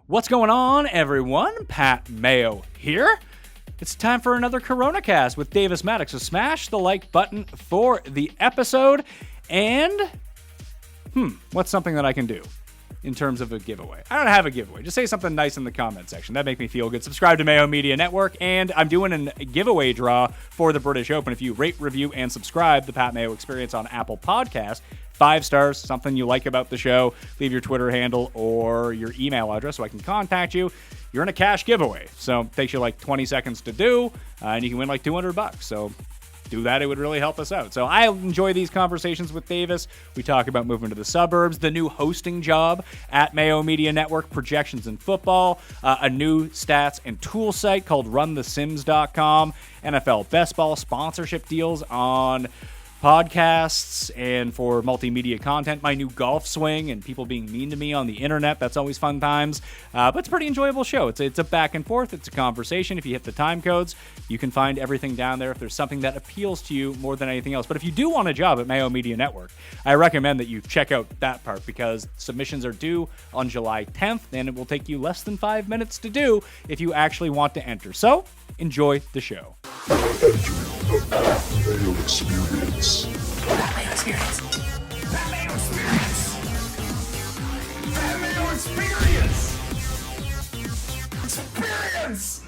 What's going on, everyone? Pat Mayo here. It's time for another Corona Cast with Davis Mattek. So smash the like button for the episode. And, what's something that I can do in terms of a giveaway? I don't have a giveaway. Just say something nice in the comment section. That'd make me feel good. Subscribe to Mayo Media Network. And I'm doing a giveaway draw for the British Open. If you rate, review, and subscribe the Pat Mayo Experience on Apple Podcasts, 5 stars, something you like about the show, leave your Twitter handle or your email address so I can contact you. You're in a cash giveaway. So it takes you like 20 seconds to do, and you can win like $200. So do that. It would really help us out. So I enjoy these conversations with Davis. We talk about moving to the suburbs, the new hosting job at Mayo Media Network, projections in football, a new stats and tool site called runthesims.com, NFL best ball sponsorship deals on podcasts and for multimedia content, my new golf swing and people being mean to me on the internet. That's always fun times, but it's a pretty enjoyable show. It's a back and forth. It's a conversation. If you hit the time codes, you can find everything down there if there's something that appeals to you more than anything else. But if you do want a job at Mayo Media Network, I recommend that you check out that part because submissions are due on July 10th and it will take you less than 5 minutes to do if you actually want to enter. So enjoy the show. Mayo Experience. Mayo Experience. Mayo Experience. Mayo Experience. Experience.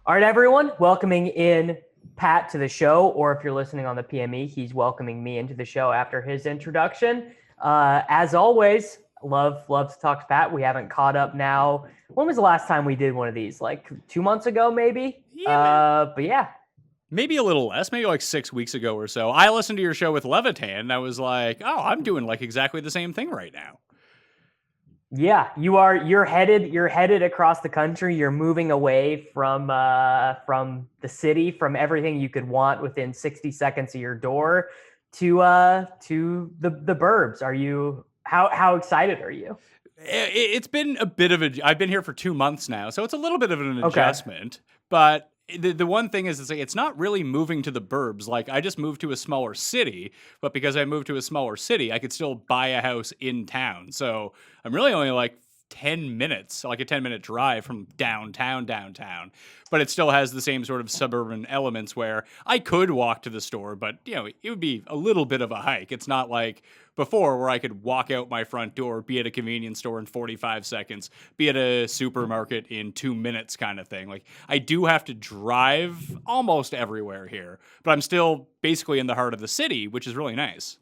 All right, everyone, welcoming in Pat to the show, or if you're listening on the PME, he's welcoming me into the show after his introduction. As always, love to talk to Pat. We haven't caught up now. When was the last time we did one of these? Like 2 months ago, maybe? But yeah. Maybe a little less, maybe like 6 weeks ago or so. I listened to your show with Levitan and I was like, oh, I'm doing like exactly the same thing right now. Yeah, you're headed across the country. You're moving away from the city, from everything you could want within 60 seconds of your door to the burbs. Are you how excited are you? It's been a bit of I've been here for 2 months now, so it's a little bit of an adjustment, but the one thing is it's not really moving to the burbs. Like I just moved to a smaller city, but because I moved to a smaller city, I could still buy a house in town. So I'm really only like 10 minutes, like a 10-minute drive from downtown, but it still has the same sort of suburban elements where I could walk to the store, but it would be a little bit of a hike. It's not like before where I could walk out my front door, be at a convenience store in 45 seconds, be at a supermarket in 2 minutes kind of thing. Like I do have to drive almost everywhere here, but I'm still basically in the heart of the city, which is really nice.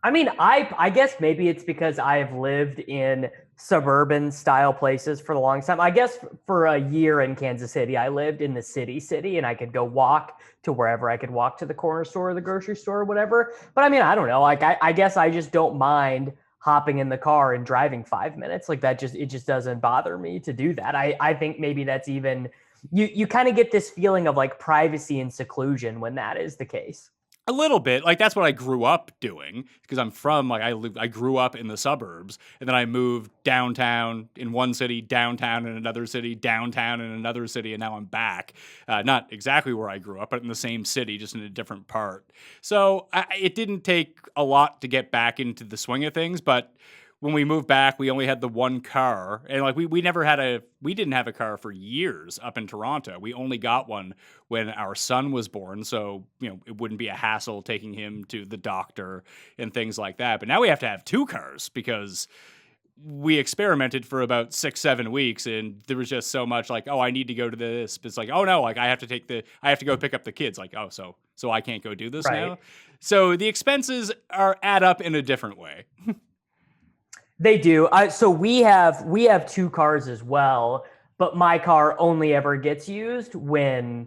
I mean, I guess maybe it's because I've lived in suburban style places for the longest time. I guess for a year in Kansas City, I lived in the city and I could go walk to wherever I could walk to the corner store or the grocery store or whatever. But I mean, I don't know. Like, I guess I just don't mind hopping in the car and driving 5 minutes. Like it just doesn't bother me to do that. I think maybe that's even, you kind of get this feeling of like privacy and seclusion when that is the case. A little bit. Like that's what I grew up doing because I'm from I grew up in the suburbs and then I moved downtown in one city, downtown in another city, downtown in another city, and now I'm back. Not exactly where I grew up, but in the same city, just in a different part. So it didn't take a lot to get back into the swing of things, but when we moved back, we only had the one car, and like we didn't have a car for years up in Toronto. We only got one when our son was born, so it wouldn't be a hassle taking him to the doctor and things like that. But now we have to have 2 cars because we experimented for about 6-7 weeks, and there was just so much like, oh, I need to go to this. It's like, oh no, like I have to go pick up the kids. Like, oh, so I can't go do this now. So the expenses add up in a different way. They do. So we have 2 cars as well, but my car only ever gets used when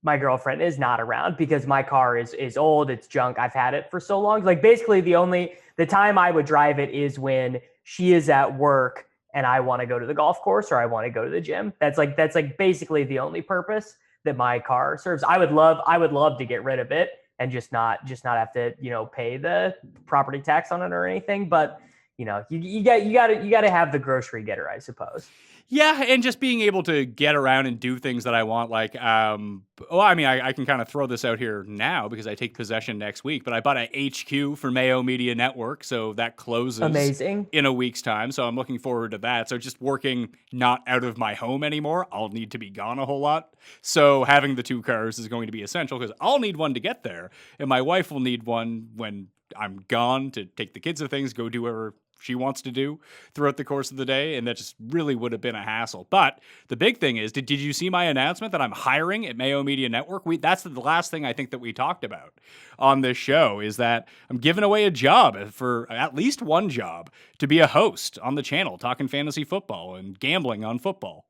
my girlfriend is not around because my car is old, it's junk. I've had it for so long. Like basically the time I would drive it is when she is at work and I want to go to the golf course or I want to go to the gym. That's like basically the only purpose that my car serves. I would love to get rid of it and just not have to, pay the property tax on it or anything. But you gotta have the grocery getter, I suppose. Yeah, and just being able to get around and do things that I want, like, I can kind of throw this out here now because I take possession next week, but I bought a HQ for Mayo Media Network, so that closes Amazing. in a week's time, so I'm looking forward to that. So just working not out of my home anymore, I'll need to be gone a whole lot. So having the 2 cars is going to be essential because I'll need one to get there, and my wife will need one when I'm gone to take the kids to things, go do whatever she wants to do throughout the course of the day, and that just really would have been a hassle. But the big thing is, did you see my announcement that I'm hiring at Mayo Media Network? That's the last thing I think that we talked about on this show, is that I'm giving away a job, for at least one job, to be a host on the channel, talking fantasy football and gambling on football.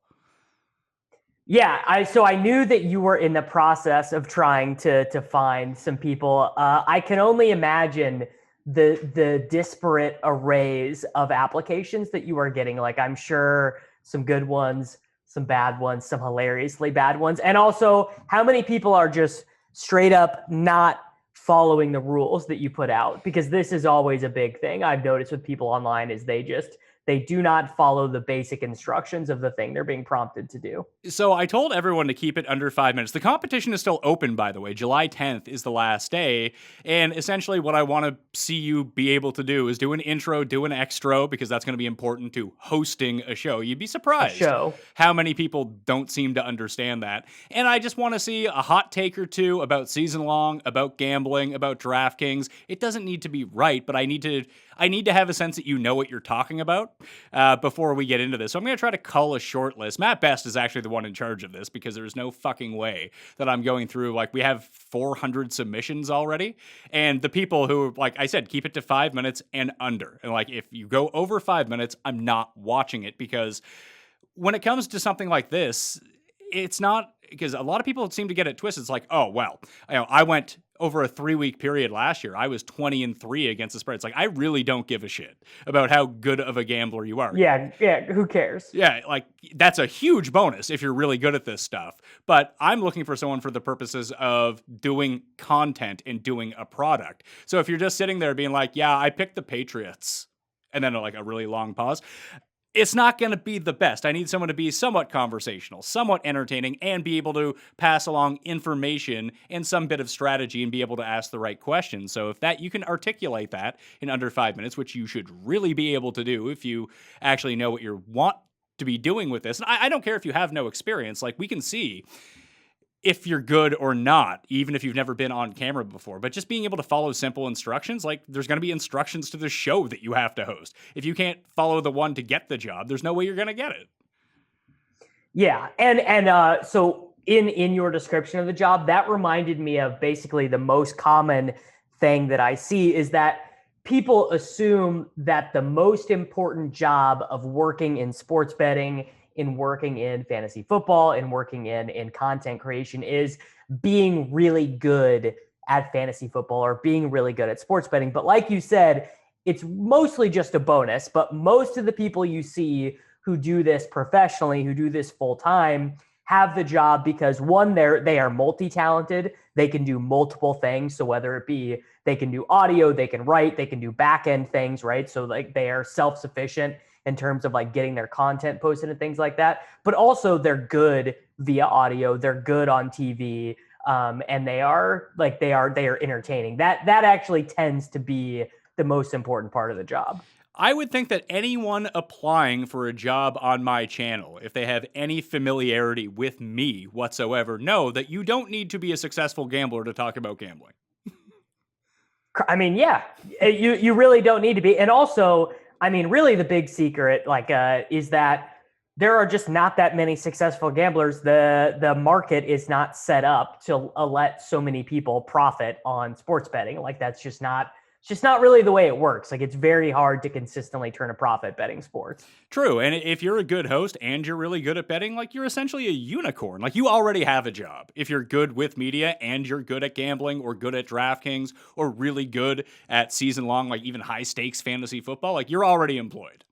Yeah, so I knew that you were in the process of trying to find some people. I can only imagine the disparate arrays of applications that you are getting. Like, I'm sure some good ones, some bad ones, some hilariously bad ones, and also how many people are just straight up not following the rules that you put out, because this is always a big thing I've noticed with people online, is they do not follow the basic instructions of the thing they're being prompted to do. So I told everyone to keep it under 5 minutes. The competition is still open, by the way. July 10th is the last day. And essentially what I want to see you be able to do is do an intro, do an extra, because that's going to be important to hosting a show. You'd be surprised how many people don't seem to understand that. And I just want to see a hot take or two about season long, about gambling, about DraftKings. It doesn't need to be right, but I need to have a sense that you know what you're talking about before we get into this. So I'm going to try to cull a short list. Matt Best is actually the one in charge of this, because there's no fucking way that I'm going through, like, we have 400 submissions already. And the people who, like I said, keep it to 5 minutes and under. And like, if you go over 5 minutes, I'm not watching it, because when it comes to something like this, it's not, because a lot of people seem to get it twisted. It's like, oh, well, I went over a 3-week period last year. I was 20-3 against the spread. It's like, I really don't give a shit about how good of a gambler you are. Yeah, who cares? Yeah, like, that's a huge bonus if you're really good at this stuff. But I'm looking for someone for the purposes of doing content and doing a product. So if you're just sitting there being like, yeah, I picked the Patriots, and then like a really long pause, it's not going to be the best. I need someone to be somewhat conversational, somewhat entertaining, and be able to pass along information and some bit of strategy and be able to ask the right questions. So if that, you can articulate that in under 5 minutes, which you should really be able to do if you actually know what you want to be doing with this. And I don't care if you have no experience. Like, we can see if you're good or not, even if you've never been on camera before. But just being able to follow simple instructions, like, there's going to be instructions to the show that you have to host. If you can't follow the one to get the job, there's no way you're going to get it. Yeah, and so in your description of the job, that reminded me of basically the most common thing that I see is that people assume that the most important job of working in sports betting, in working in fantasy football, and working in content creation is being really good at fantasy football or being really good at sports betting. But like you said, it's mostly just a bonus. But most of the people you see who do this professionally, who do this full time, have the job because, one, they are multi-talented. They can do multiple things. So whether it be they can do audio, they can write, they can do back-end things, right? So like, they are self-sufficient in terms of like getting their content posted and things like that. But also they're good via audio. They're good on TV. And they are entertaining. That actually tends to be the most important part of the job. I would think that anyone applying for a job on my channel, if they have any familiarity with me whatsoever, know that you don't need to be a successful gambler to talk about gambling. I mean, yeah, you really don't need to be. And also, I mean, really the big secret, is that there are just not that many successful gamblers. The market is not set up to let so many people profit on sports betting. Like, that's just not, it's just not really the way it works. Like, it's very hard to consistently turn a profit betting sports. True. And if you're a good host and you're really good at betting, like, you're essentially a unicorn. Like, you already have a job. If you're good with media and you're good at gambling or good at DraftKings or really good at season long, like even high stakes fantasy football, like, you're already employed.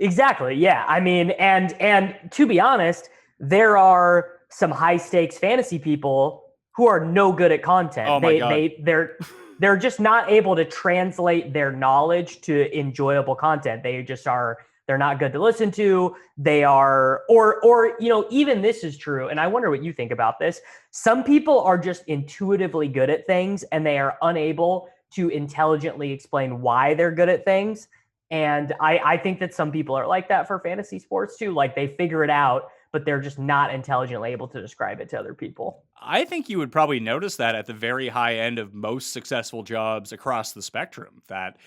Exactly. Yeah. I mean, and to be honest, there are some high stakes fantasy people who are no good at content. Oh my God. they're just not able to translate their knowledge to enjoyable content. They just are, they're not good to listen to. They are, or, you know, even this is true. And I wonder what you think about this. Some people are just intuitively good at things and they are unable to intelligently explain why they're good at things. And I think that some people are like that for fantasy sports too. Like they figure it out, but they're just not intelligently able to describe it to other people. I think you would probably notice that at the very high end of most successful jobs across the spectrum, that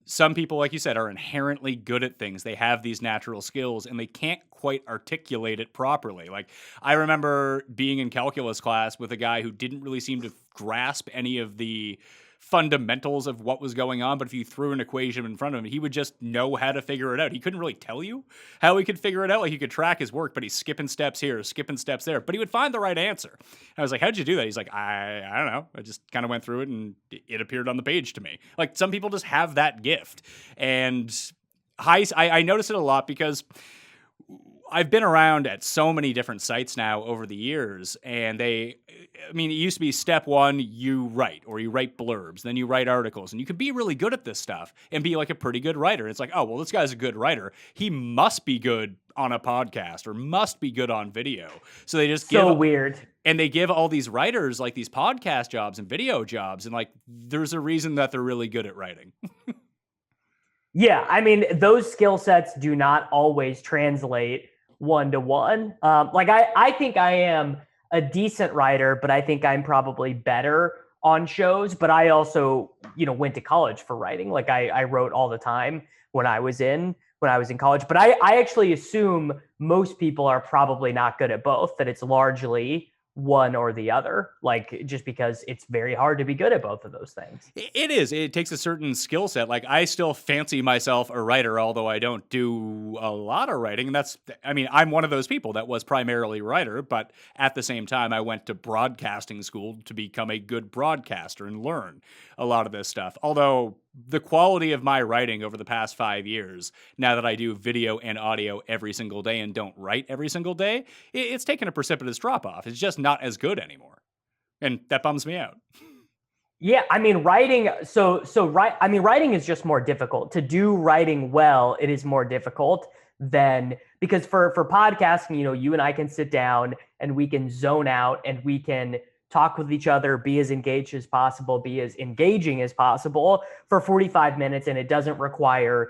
some people, like you said, are inherently good at things. They have these natural skills and they can't quite articulate it properly. Like I remember being in calculus class with a guy who didn't really seem to grasp any of the fundamentals of what was going on, but if you threw an equation in front of him, he would just know how to figure it out. He couldn't really tell you how he could figure it out. Like he could track his work, but he's skipping steps here, skipping steps there, but he would find the right answer. I was like, how'd you do that? He's like, I don't know. I just kind of went through it and it appeared on the page to me. Like some people just have that gift. And I notice it a lot because I've been around at so many different sites now over the years, and it used to be step one, you write blurbs, then you write articles, and you could be really good at this stuff and be like a pretty good writer. It's like, oh, well, this guy's a good writer. He must be good on a podcast or must be good on video. So they just weird. And they give all these writers like these podcast jobs and video jobs, and like there's a reason that they're really good at writing. Yeah, I mean, those skill sets do not always translate one-to-one. I think I am a decent writer, but I think I'm probably better on shows. But I also, went to college for writing. Like I wrote all the time when I was in college. But I actually assume most people are probably not good at both, that it's largely one or the other, like just because it's very hard to be good at both of those things. It is. It takes a certain skill set. Like I still fancy myself a writer, although I don't do a lot of writing. And I'm one of those people that was primarily a writer, but at the same time, I went to broadcasting school to become a good broadcaster and learn a lot of this stuff. Although the quality of my writing over the past 5 years, now that I do video and audio every single day and don't write every single day, it's taken a precipitous drop off. It's just not as good anymore. And that bums me out. Yeah, writing. Writing is just more difficult. To do writing well, it is more difficult because for podcasting, you and I can sit down and we can zone out and we can talk with each other, be as engaged as possible, be as engaging as possible for 45 minutes. And it doesn't require,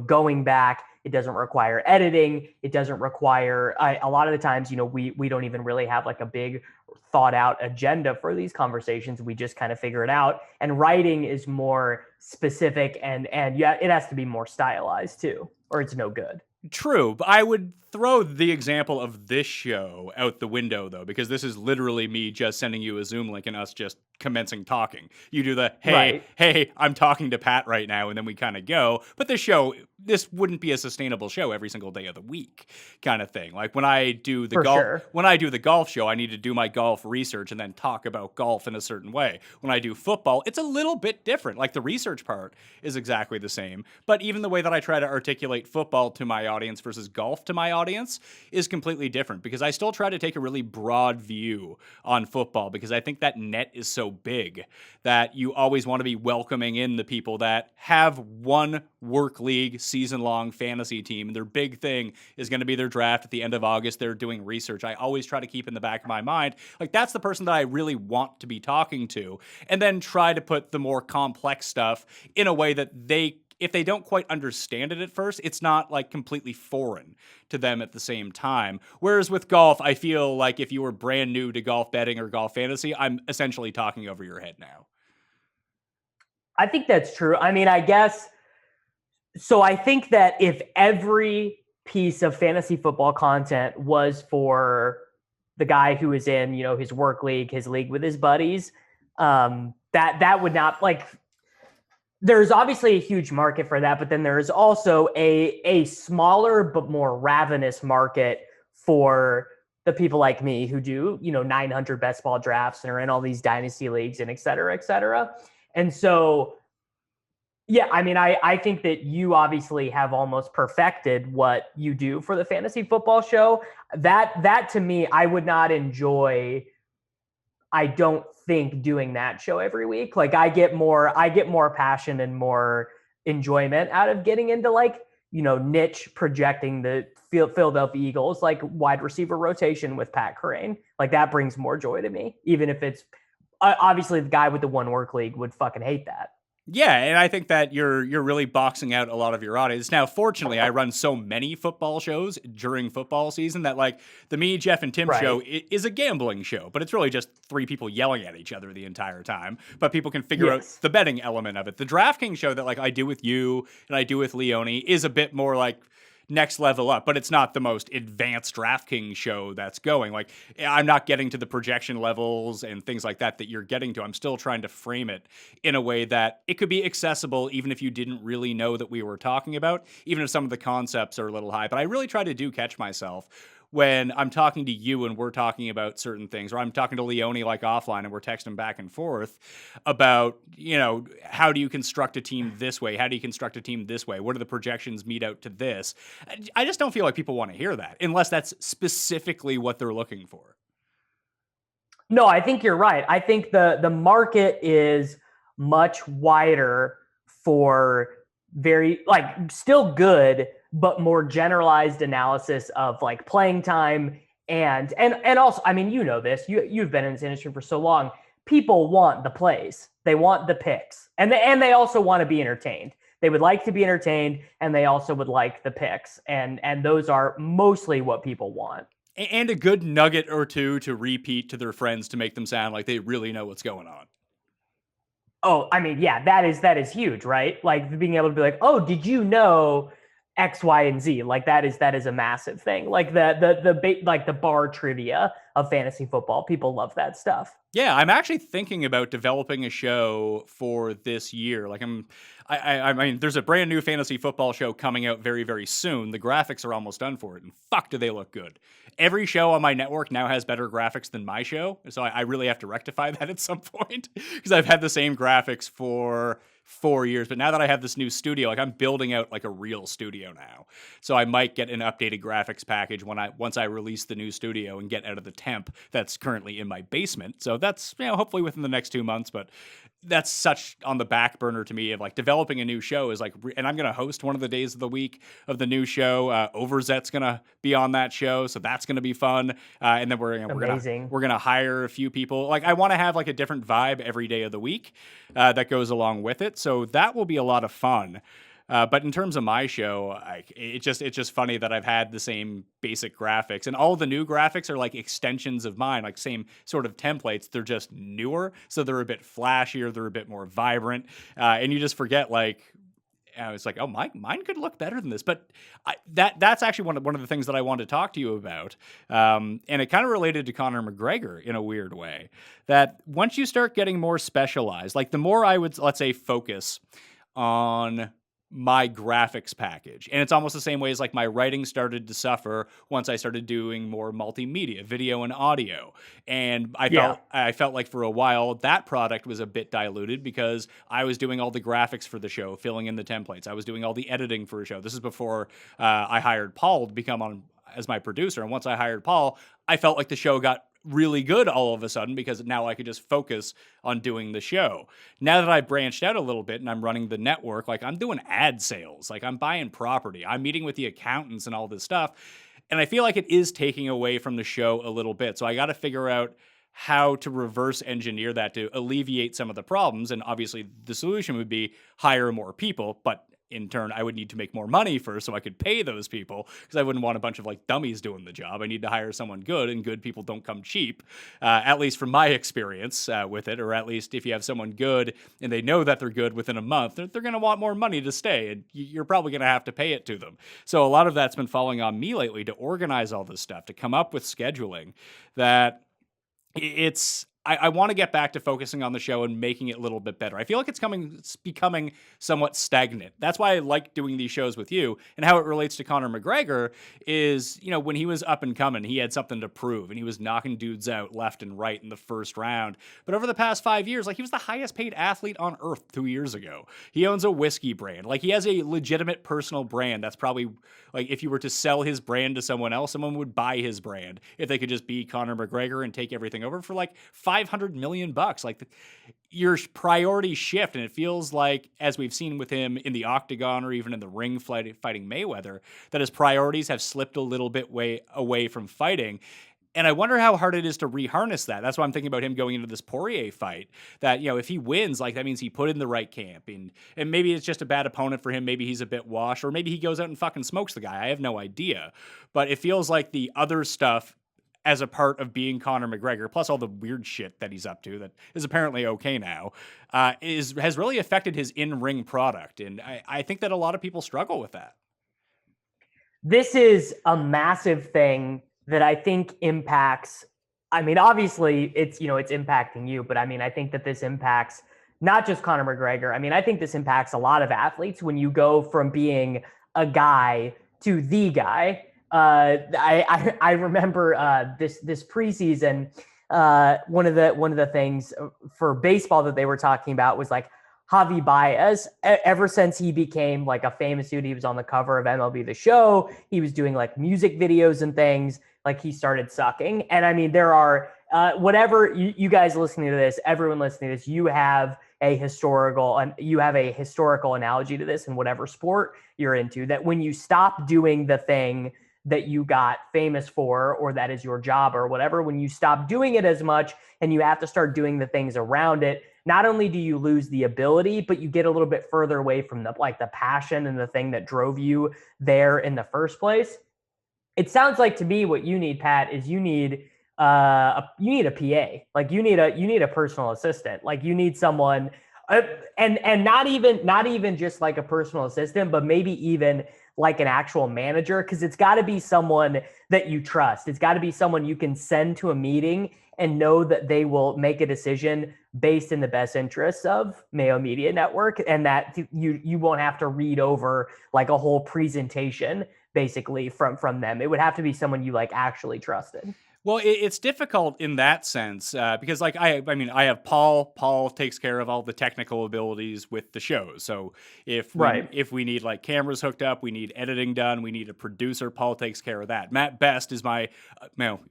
going back. It doesn't require editing. It doesn't require, a lot of the times, we don't even really have like a big thought out agenda for these conversations. We just kind of figure it out. And writing is more specific and yeah, it has to be more stylized too, or it's no good. True, but I would throw the example of this show out the window, though, because this is literally me just sending you a Zoom link and us just commencing talking. You do the, hey, I'm talking to Pat right now, and then we kind of go. But this wouldn't be a sustainable show every single day of the week kind of thing. Like when I do the golf show, I need to do my golf research and then talk about golf in a certain way. When I do football, it's a little bit different. Like the research part is exactly the same, but even the way that I try to articulate football to my audience versus golf to my audience is completely different, because I still try to take a really broad view on football, because I think that net is so big that you always want to be welcoming in the people that have one work league season-long fantasy team, and their big thing is going to be their draft at the end of August. They're doing research. I always try to keep in the back of my mind, like that's the person that I really want to be talking to, and then try to put the more complex stuff in a way that if they don't quite understand it at first, it's not like completely foreign to them at the same time. Whereas with golf, I feel like if you were brand new to golf betting or golf fantasy, I'm essentially talking over your head now. I think that's true. I guess, so I think that if every piece of fantasy football content was for the guy who is in, his work league, his league with his buddies, that would not, like, there's obviously a huge market for that, but then there's also a smaller but more ravenous market for the people like me who do, 900 best ball drafts and are in all these dynasty leagues and et cetera, et cetera. And so, yeah, I think that you obviously have almost perfected what you do for the fantasy football show. That to me, I would not enjoy. I don't think doing that show every week. Like I get more passion and more enjoyment out of getting into like, niche projecting the Philadelphia Eagles, like wide receiver rotation with Pat Crane. Like that brings more joy to me, even if it's obviously the guy with the one work league would fucking hate that. Yeah, and I think that you're really boxing out a lot of your audience. Now, fortunately, I run so many football shows during football season that like the Me, Jeff, and Tim show is a gambling show, but it's really just three people yelling at each other the entire time. But people can figure out the betting element of it. The DraftKings show that like I do with you and I do with Leone is a bit more like next level up, but it's not the most advanced DraftKings show that's going. Like I'm not getting to the projection levels and things like that you're getting to. I'm still trying to frame it in a way that it could be accessible even if you didn't really know that we were talking about, even if some of the concepts are a little high. But I really try to catch myself when I'm talking to you and we're talking about certain things, or I'm talking to Leone like offline and we're texting back and forth about, how do you construct a team this way? How do you construct a team this way? What do the projections meet out to this? I just don't feel like people want to hear that unless that's specifically what they're looking for. No, I think you're right. I think the market is much wider for very like still good, but more generalized analysis of like playing time and also, I mean, this, you've been in this industry for so long. People want the plays, they want the picks, and they also want to be entertained. They would like to be entertained, and they also would like the picks, and those are mostly what people want. And a good nugget or two to repeat to their friends to make them sound like they really know what's going on. Oh, I mean, yeah, that is huge, right? Like being able to be like, oh, did you know X, Y, and Z? Like that is a massive thing. Like the bar trivia of fantasy football. People love that stuff. Yeah, I'm actually thinking about developing a show for this year. Like I mean, there's a brand new fantasy football show coming out very, very soon. The graphics are almost done for it, and fuck, do they look good. Every show on my network now has better graphics than my show, so I really have to rectify that at some point, because I've had the same graphics for 4 years, but now that I have this new studio, like I'm building out like a real studio now. So I might get an updated graphics package once I release the new studio and get out of the temp that's currently in my basement. So that's, hopefully within the next 2 months, but that's such on the back burner to me of like developing a new show is like, and I'm going to host one of the days of the week of the new show. Overzet's going to be on that show. So that's going to be fun. And then we're going to hire a few people. Like I want to have like a different vibe every day of the week that goes along with it. So that will be a lot of fun. But in terms of my show, it's just funny that I've had the same basic graphics, and all the new graphics are like extensions of mine, like same sort of templates. They're just newer, so they're a bit flashier, they're a bit more vibrant, and you just forget like. It's like, oh, mine could look better than this. But that's actually one of the things that I wanted to talk to you about. And it kind of related to Conor McGregor in a weird way. That once you start getting more specialized, like the more I would, let's say, focus on my graphics package. And it's almost the same way as like my writing started to suffer once I started doing more multimedia, video and audio. And I felt like for a while that product was a bit diluted because I was doing all the graphics for the show, filling in the templates. I was doing all the editing for a show. This is before I hired Paul to become on as my producer. And once I hired Paul, I felt like the show got really good all of a sudden because now I could just focus on doing the show. Now that I branched out a little bit and I'm running the network, like I'm doing ad sales, like I'm buying property, I'm meeting with the accountants and all this stuff. And I feel like it is taking away from the show a little bit. So I got to figure out how to reverse engineer that to alleviate some of the problems. And obviously the solution would be hire more people, but in turn, I would need to make more money first so I could pay those people because I wouldn't want a bunch of like dummies doing the job. I need to hire someone good, and good people don't come cheap, at least from my experience with it, or at least if you have someone good and they know that they're good within a month, they're going to want more money to stay, and you're probably going to have to pay it to them. So a lot of that's been falling on me lately to organize all this stuff, to come up with scheduling that I want to get back to focusing on the show and making it a little bit better. I feel like it's becoming somewhat stagnant. That's why I like doing these shows with you. And how it relates to Conor McGregor is, when he was up and coming, he had something to prove and he was knocking dudes out left and right in the first round. But over the past 5 years, like he was the highest paid athlete on earth 2 years ago. He owns a whiskey brand. Like he has a legitimate personal brand. That's probably like if you were to sell his brand to someone else, someone would buy his brand if they could just be Conor McGregor and take everything over for like $500 million. Like your priorities shift. And it feels like, as we've seen with him in the octagon or even in the ring fighting Mayweather, that his priorities have slipped a little bit away from fighting. And I wonder how hard it is to reharness that. That's why I'm thinking about him going into this Poirier fight, that, if he wins, like, that means he put in the right camp. And maybe it's just a bad opponent for him. Maybe he's a bit washed, or maybe he goes out and fucking smokes the guy. I have no idea. But it feels like the other stuff as a part of being Conor McGregor, plus all the weird shit that he's up to that is apparently okay now, has really affected his in-ring product. And I think that a lot of people struggle with that. This is a massive thing that I think impacts, I mean, obviously it's impacting you, but I mean, I think that this impacts not just Conor McGregor. I mean, I think this impacts a lot of athletes when you go from being a guy to the guy. I remember this preseason, one of the things for baseball that they were talking about was like Javi Baez. Ever since he became like a famous dude, he was on the cover of MLB The Show. He was doing like music videos and things. Like he started sucking. And I mean, there are whatever you guys listening to this, everyone listening to this, you have a historical analogy to this in whatever sport you're into, that when you stop doing the thing that you got famous for, or that is your job or whatever, when you stop doing it as much and you have to start doing the things around it, not only do you lose the ability, but you get a little bit further away from the passion and the thing that drove you there in the first place. It sounds like to me what you need, Pat, is you need a PA. Like you need a personal assistant. Like you need someone, and not even just like a personal assistant, but maybe even like an actual manager, because it's got to be someone that you trust. It's got to be someone you can send to a meeting and know that they will make a decision based in the best interests of Mayo Media Network, and that you won't have to read over like a whole presentation basically from them. It would have to be someone you like actually trusted. Well, it's difficult in that sense because, like, I mean, I have Paul. Paul takes care of all the technical abilities with the shows. So if we need like cameras hooked up, we need editing done, we need a producer, Paul takes care of that. Matt Best is my,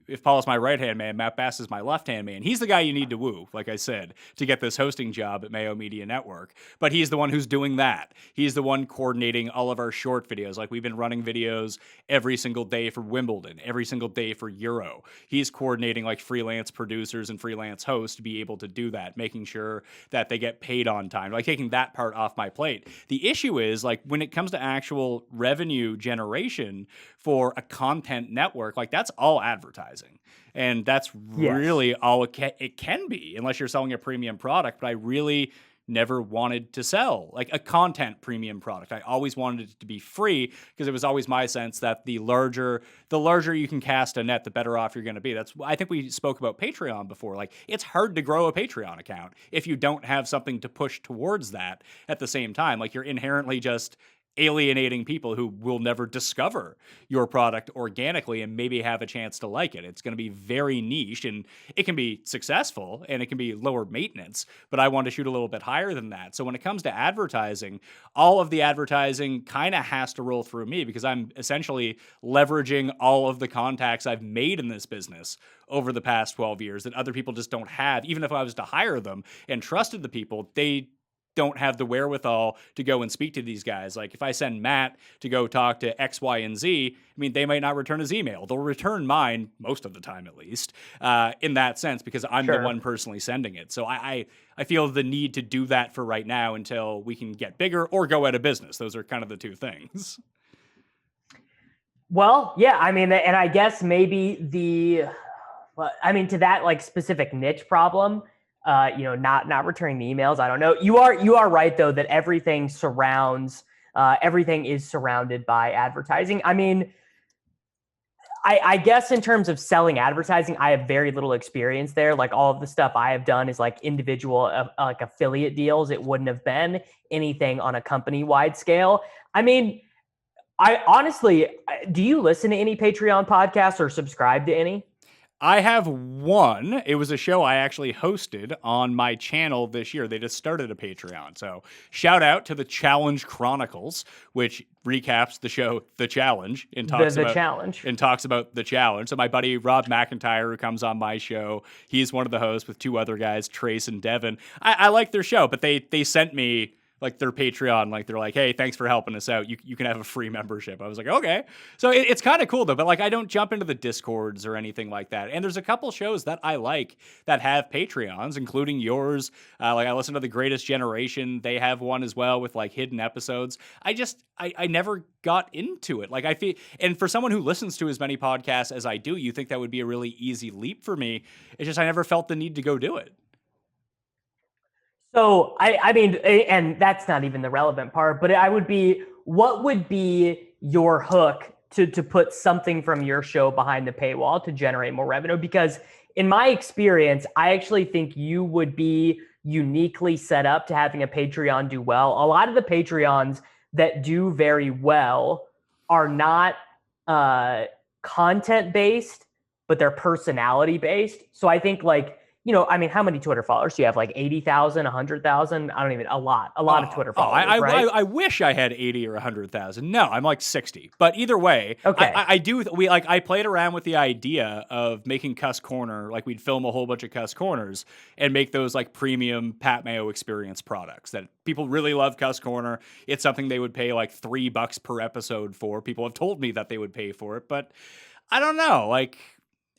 if Paul is my right hand man, Matt Best is my left hand man. He's the guy you need to woo, like I said, to get this hosting job at Mayo Media Network. But he's the one who's doing that. He's the one coordinating all of our short videos. Like we've been running videos every single day for Wimbledon, every single day for Euro. He's coordinating like freelance producers and freelance hosts to be able to do that, making sure that they get paid on time, like taking that part off my plate. The issue is like when it comes to actual revenue generation for a content network, like that's all advertising. And that's really all it can be, unless you're selling a premium product. But I really never wanted to sell like a content premium product. I always wanted it to be free because it was always my sense that the larger you can cast a net, the better off you're going to be. I think we spoke about Patreon before. Like it's hard to grow a Patreon account if you don't have something to push towards that at the same time. Like you're inherently just alienating people who will never discover your product organically and maybe have a chance to like it. It's going to be very niche, and it can be successful and it can be lower maintenance, but I want to shoot a little bit higher than that. So when it comes to advertising, all of the advertising kind of has to roll through me because I'm essentially leveraging all of the contacts I've made in this business over the past 12 years that other people just don't have. Even if I was to hire them and trusted the people, they don't have the wherewithal to go and speak to these guys. Like if I send Matt to go talk to X, Y, and Z, I mean, they might not return his email. They'll return mine most of the time, at least, in that sense, because I'm the one personally sending it. So I feel the need to do that for right now until we can get bigger or go out of business. Those are kind of the two things. Well, yeah, I mean, and I guess maybe to that like specific niche problem, not returning the emails. I don't know. You are right though that everything is surrounded by advertising. I mean, I guess in terms of selling advertising, I have very little experience there. Like all of the stuff I have done is like individual like affiliate deals. It wouldn't have been anything on a company-wide scale. I mean, I honestly, do you listen to any Patreon podcasts or subscribe to any? I have one. It was a show I actually hosted on my channel this year. They just started a Patreon. So shout out to the Challenge Chronicles, which recaps the show The Challenge and talks about the challenge. So my buddy Rob McIntyre, who comes on my show, he's one of the hosts with two other guys, Trace and Devin. I like their show, but they sent me like their Patreon, like they're like, hey, thanks for helping us out. You can have a free membership. I was like, okay. So it's kind of cool though, but like I don't jump into the Discords or anything like that. And there's a couple shows that I like that have Patreons, including yours. Like I listen to The Greatest Generation. They have one as well with like hidden episodes. I never got into it. Like I feel, and for someone who listens to as many podcasts as I do, you think that would be a really easy leap for me. It's just, I never felt the need to go do it. So, I mean, and that's not even the relevant part, but what would be your hook to put something from your show behind the paywall to generate more revenue? Because in my experience, I actually think you would be uniquely set up to having a Patreon do well. A lot of the Patreons that do very well are not content-based, but they're personality-based. So I think like, you know, I mean, how many Twitter followers do you have? Like 80,000, 100,000? A lot of Twitter followers, right? I wish I had 80 or 100,000. No, I'm like 60. But either way, okay. I played around with the idea of making Cuss Corner, like we'd film a whole bunch of Cuss Corners and make those like premium Pat Mayo experience products that people really love. Cuss Corner. It's something they would pay like $3 per episode for. People have told me that they would pay for it, but I don't know. Like,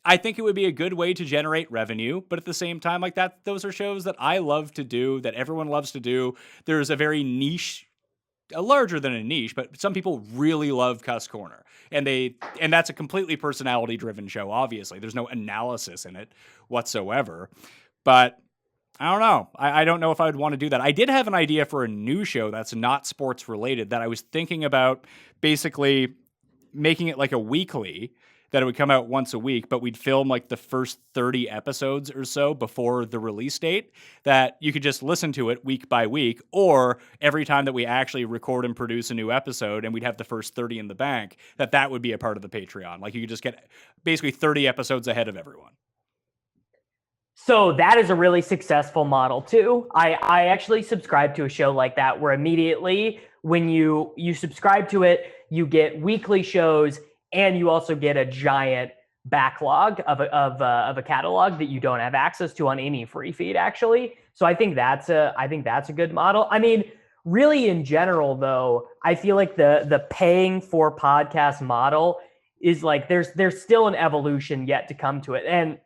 I think it would be a good way to generate revenue, but at the same time, like that, those are shows that I love to do, that everyone loves to do. There's a very niche, larger than a niche, but some people really love Cuss Corner, and that's a completely personality-driven show. Obviously, there's no analysis in it whatsoever. But I don't know. I don't know if I would want to do that. I did have an idea for a new show that's not sports related that I was thinking about, basically making it like a weekly, that it would come out once a week, but we'd film like the first 30 episodes or so before the release date, that you could just listen to it week by week, or every time that we actually record and produce a new episode and we'd have the first 30 in the bank, that would be a part of the Patreon. Like you could just get basically 30 episodes ahead of everyone. So that is a really successful model too. I actually subscribe to a show like that where immediately when you subscribe to it, you get weekly shows, and you also get a giant backlog of a catalog that you don't have access to on any free feed, actually. So I think that's a good model. I mean, really in general, though, I feel like the paying for podcast model is like there's still an evolution yet to come to it. And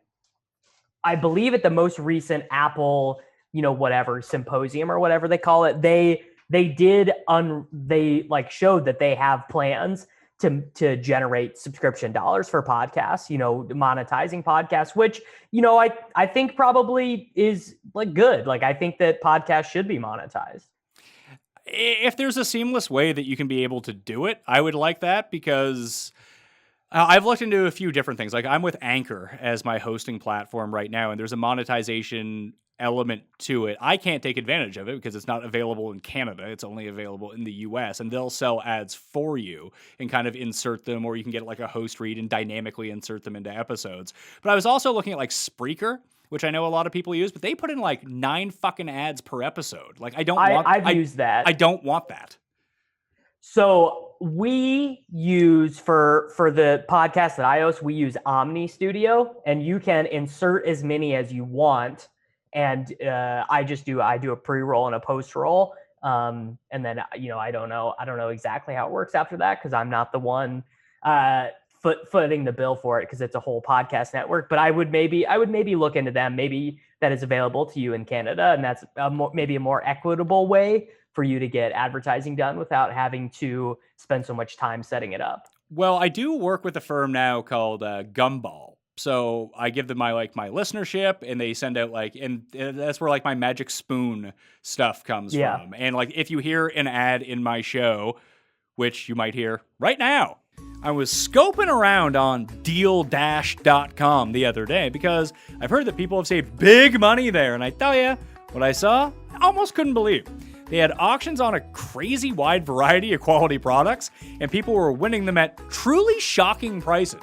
I believe at the most recent Apple, whatever symposium or whatever they call it, they showed that they have plans to generate subscription dollars for podcasts, monetizing podcasts, which, I think probably is like good. Like, I think that podcasts should be monetized. If there's a seamless way that you can be able to do it, I would like that, because I've looked into a few different things. Like I'm with Anchor as my hosting platform right now, and there's a monetization element to it. I can't take advantage of it because it's not available in Canada. It's only available in the US, and they'll sell ads for you and kind of insert them, or you can get like a host read and dynamically insert them into episodes. But I was also looking at like Spreaker, which I know a lot of people use, but they put in like 9 fucking ads per episode. Like I've used that. I don't want that. So we use for the podcast that I host, we use Omni Studio, and you can insert as many as you want. And I do a pre-roll and a post-roll. And then, I don't know exactly how it works after that, because I'm not the one footing the bill for it, because it's a whole podcast network. But I would maybe look into them. Maybe that is available to you in Canada, and that's maybe a more equitable way for you to get advertising done without having to spend so much time setting it up. Well, I do work with a firm now called Gumball. So I give them my listenership, and they send out and that's where like my Magic Spoon stuff comes from. And like, if you hear an ad in my show, which you might hear right now, I was scoping around on dealdash.com the other day because I've heard that people have saved big money there. And I tell you, what I saw, I almost couldn't believe. They had auctions on a crazy wide variety of quality products, and people were winning them at truly shocking prices.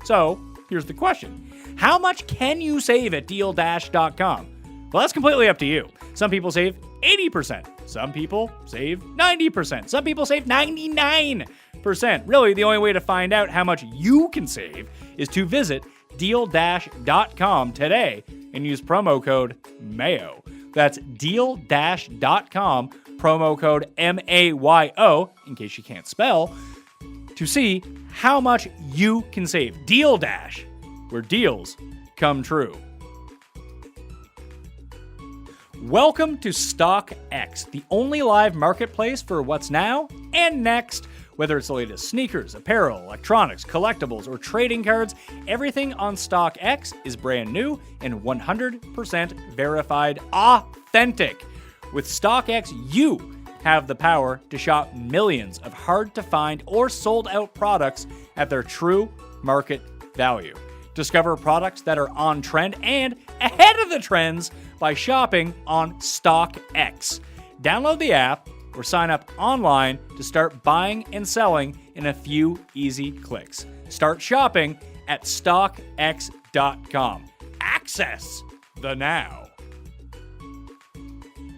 So here's the question. How much can you save at deal-.com? Well, that's completely up to you. Some people save 80%. Some people save 90%. Some people save 99%. Really, the only way to find out how much you can save is to visit deal-.com today and use promo code MAYO. That's deal-.com, promo code MAYO, in case you can't spell, to see how much you can save. Deal Dash, where deals come true. Welcome to StockX, the only live marketplace for what's now and next. Whether it's the latest sneakers, apparel, electronics, collectibles, or trading cards, everything on StockX is brand new and 100% verified authentic. With StockX, you have the power to shop millions of hard-to-find or sold-out products at their true market value. Discover products that are on trend and ahead of the trends by shopping on StockX. Download the app or sign up online to start buying and selling in a few easy clicks. Start shopping at StockX.com. Access the now.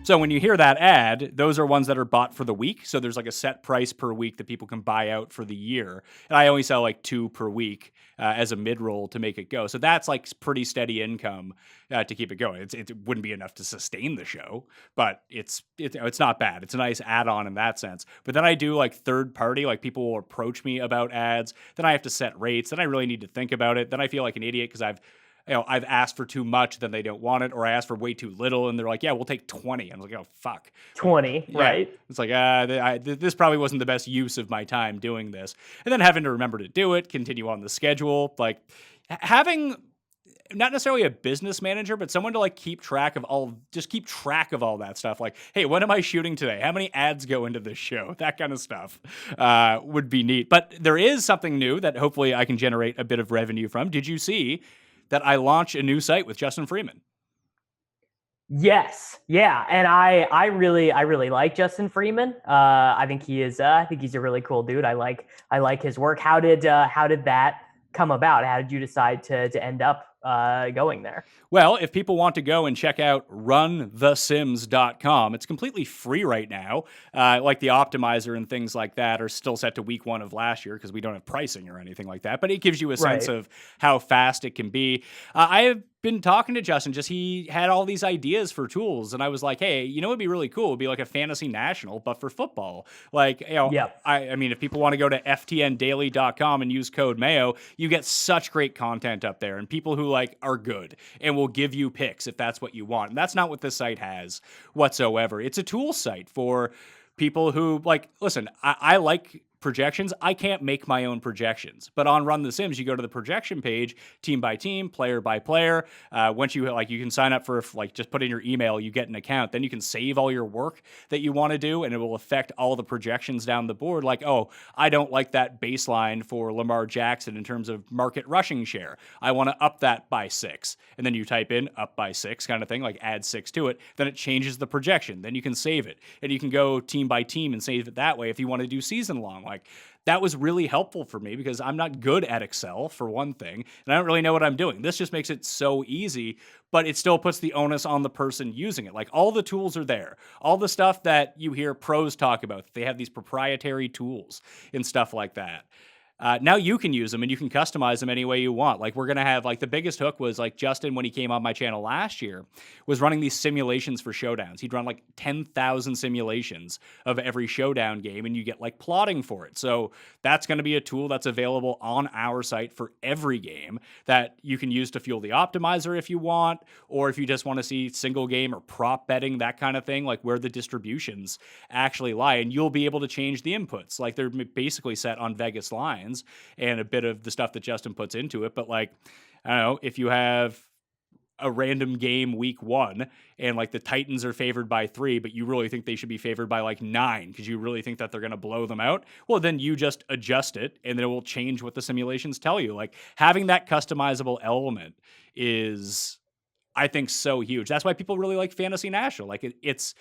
So when you hear that ad, those are ones that are bought for the week. So there's like a set price per week that people can buy out for the year. And I only sell like 2 per week as a mid-roll to make it go. So that's like pretty steady income to keep it going. It wouldn't be enough to sustain the show, but it's not bad. It's a nice add-on in that sense. But then I do like third party, like people will approach me about ads. Then I have to set rates. Then I really need to think about it. Then I feel like an idiot because I've asked for too much, then they don't want it, or I asked for way too little, and they're like, yeah, we'll take 20. I'm like, oh, fuck. 20, yeah. Right? It's like, this probably wasn't the best use of my time doing this. And then having to remember to do it, continue on the schedule, like having not necessarily a business manager, but someone to like keep track of all that stuff. Like, hey, what am I shooting today? How many ads go into this show? That kind of stuff would be neat. But there is something new that hopefully I can generate a bit of revenue from. Did you see that I launched a new site with Justin Freeman? Yes. Yeah. And I really like Justin Freeman. I think he's a really cool dude. I like his work. How did that come about? How did you decide to end up going there? Well, if people want to go and check out runthesims.com, it's completely free right now. Like the optimizer and things like that are still set to week 1 of last year because we don't have pricing or anything like that. But it gives you a sense of how fast it can be. I have been talking to Justin, he had all these ideas for tools. And I was like, hey, you know what would be really cool? It would be like a fantasy national, but for football. Like, I mean, if people want to go to ftndaily.com and use code Mayo, you get such great content up there and people who like are good and will give you picks if that's what you want. And that's not what this site has whatsoever. It's a tool site for people who like, listen, I like projections. I can't make my own projections, but on Run the Sims, you go to the projection page, team by team, player by player. Once you you can sign up for just put in your email, you get an account, then you can save all your work that you want to do, and it will affect all the projections down the board. Like, oh, I don't like that baseline for Lamar Jackson in terms of market rushing share. I want to up that by 6, and then you type in up by 6 kind of thing, like add 6 to it. Then it changes the projection. Then you can save it, and you can go team by team and save it that way if you want to do season long. Like, that was really helpful for me because I'm not good at Excel, for one thing, and I don't really know what I'm doing. This just makes it so easy, but it still puts the onus on the person using it. Like, all the tools are there. All the stuff that you hear pros talk about, they have these proprietary tools and stuff like that. Now you can use them and you can customize them any way you want. Like, we're going to have, like, the biggest hook was like Justin, when he came on my channel last year, was running these simulations for showdowns. He'd run like 10,000 simulations of every showdown game, and you get like plotting for it. So that's going to be a tool that's available on our site for every game that you can use to fuel the optimizer if you want, or if you just want to see single game or prop betting, that kind of thing, like where the distributions actually lie. And you'll be able to change the inputs. Like, they're basically set on Vegas lines and a bit of the stuff that Justin puts into it. But like, I don't know, if you have a random game week 1 and like the Titans are favored by 3, but you really think they should be favored by like 9 because you really think that they're going to blow them out, well, then you just adjust it and then it will change what the simulations tell you. Like, having that customizable element is, I think, so huge. That's why people really like Fantasy National. Like, it's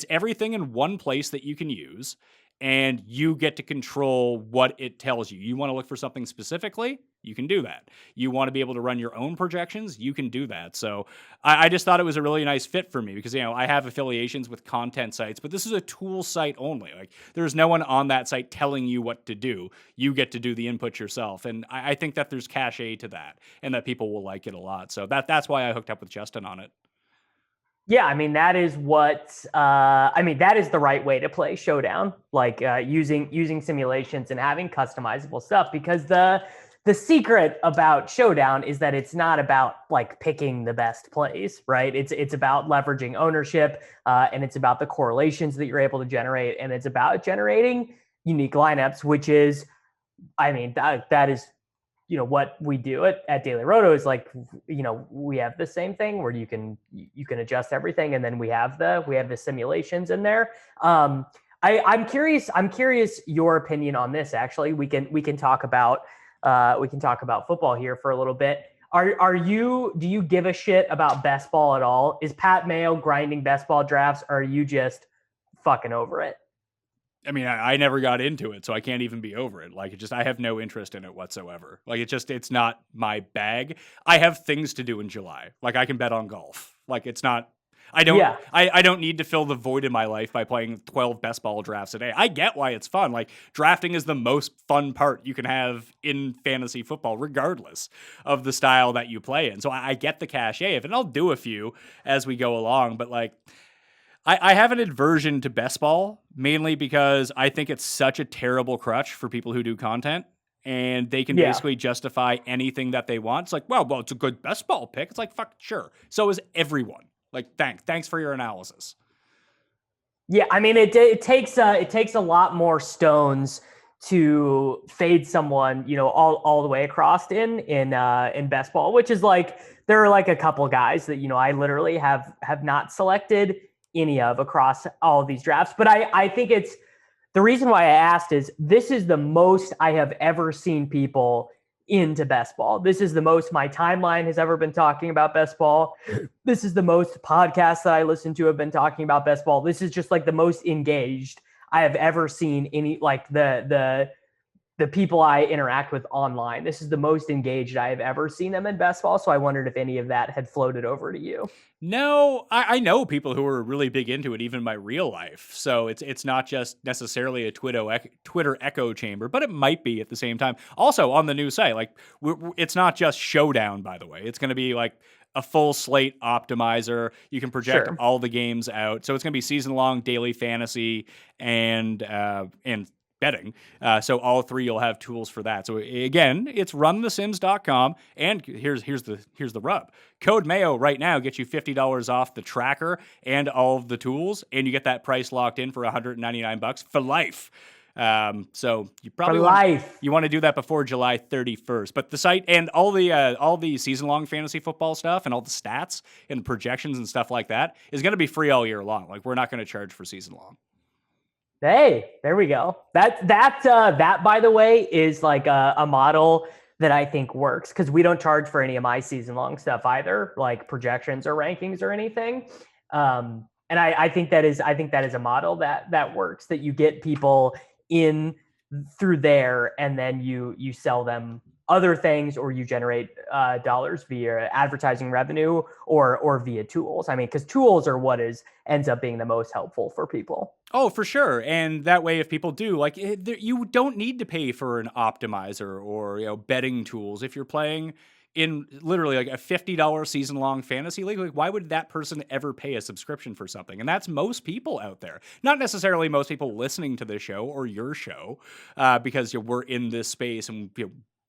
everything in one place that you can use. and you get to control what it tells you. You want to look for something specifically? You can do that. You want to be able to run your own projections? You can do that. So I just thought it was a really nice fit for me because, I have affiliations with content sites, but this is a tool site only. Like there's no one on that site telling you what to do. You get to do the input yourself. And I think that there's cachet to that and that people will like it a lot. So that's why I hooked up with Justin on it. Yeah, I mean that is that is the right way to play Showdown, like using simulations and having customizable stuff, because the secret about Showdown is that it's not about like picking the best plays, right? It's about leveraging ownership, and it's about the correlations that you're able to generate, and it's about generating unique lineups, which is, that is, what we do at Daily Roto is like, we have the same thing where you can adjust everything, and then we have the simulations in there. I'm curious your opinion on this. Actually, we can talk about football here for a little bit. Do you give a shit about best ball at all? Is Pat Mayo grinding best ball drafts, or are you just fucking over it? I never got into it, so I can't even be over it. Like, I have no interest in it whatsoever. Like, it's not my bag. I have things to do in July. Like, I can bet on golf. Like, it's not, I don't need to fill the void in my life by playing 12 best ball drafts a day. I get why it's fun. Like, drafting is the most fun part you can have in fantasy football, regardless of the style that you play in. So I get the cachet of it, and I'll do a few as we go along, but like, I have an aversion to best ball, mainly because I think it's such a terrible crutch for people who do content, and they can basically justify anything that they want. It's like, well, it's a good best ball pick. It's like, fuck, sure. So is everyone. Like, thanks for your analysis. Yeah, it takes a lot more stones to fade someone, all the way across in best ball, which is like, there are like a couple guys that, I literally have not selected any of across all of these drafts. But I think it's the reason why I asked is this is the most I have ever seen people into best ball. This is the most my timeline has ever been talking about best ball. This is the most podcasts that I listen to have been talking about best ball. This is just like the most engaged I have ever seen any, like the people I interact with online. This is the most engaged I have ever seen them in best ball. So I wondered if any of that had floated over to you. No, I know people who are really big into it, even in my real life. So it's not just necessarily a Twitter echo chamber, but it might be at the same time. Also on the new site, like it's not just Showdown, by the way. It's going to be like a full slate optimizer. You can project all the games out. So it's going to be season long daily fantasy and betting. So all three, you'll have tools for that. So again, it's runthesims.com. And here's the rub. Code Mayo right now gets you $50 off the tracker and all of the tools. And you get that price locked in for $199 for life. So you probably want to do that before July 31st. But the site and all the season long fantasy football stuff and all the stats and projections and stuff like that is going to be free all year long. Like, we're not going to charge for season long. Hey, there we go. That by the way is like a model that I think works, because we don't charge for any of my season long stuff either, like projections or rankings or anything. And I think that is a model that works, that you get people in through there, and then you sell them other things, or you generate dollars via advertising revenue or via tools. Because tools are what ends up being the most helpful for people. Oh, for sure. And that way, if people do, like, you don't need to pay for an optimizer or, betting tools. If you're playing in literally like a $50 season long fantasy league, like, why would that person ever pay a subscription for something? And that's most people out there, not necessarily most people listening to this show or your show, because we're in this space and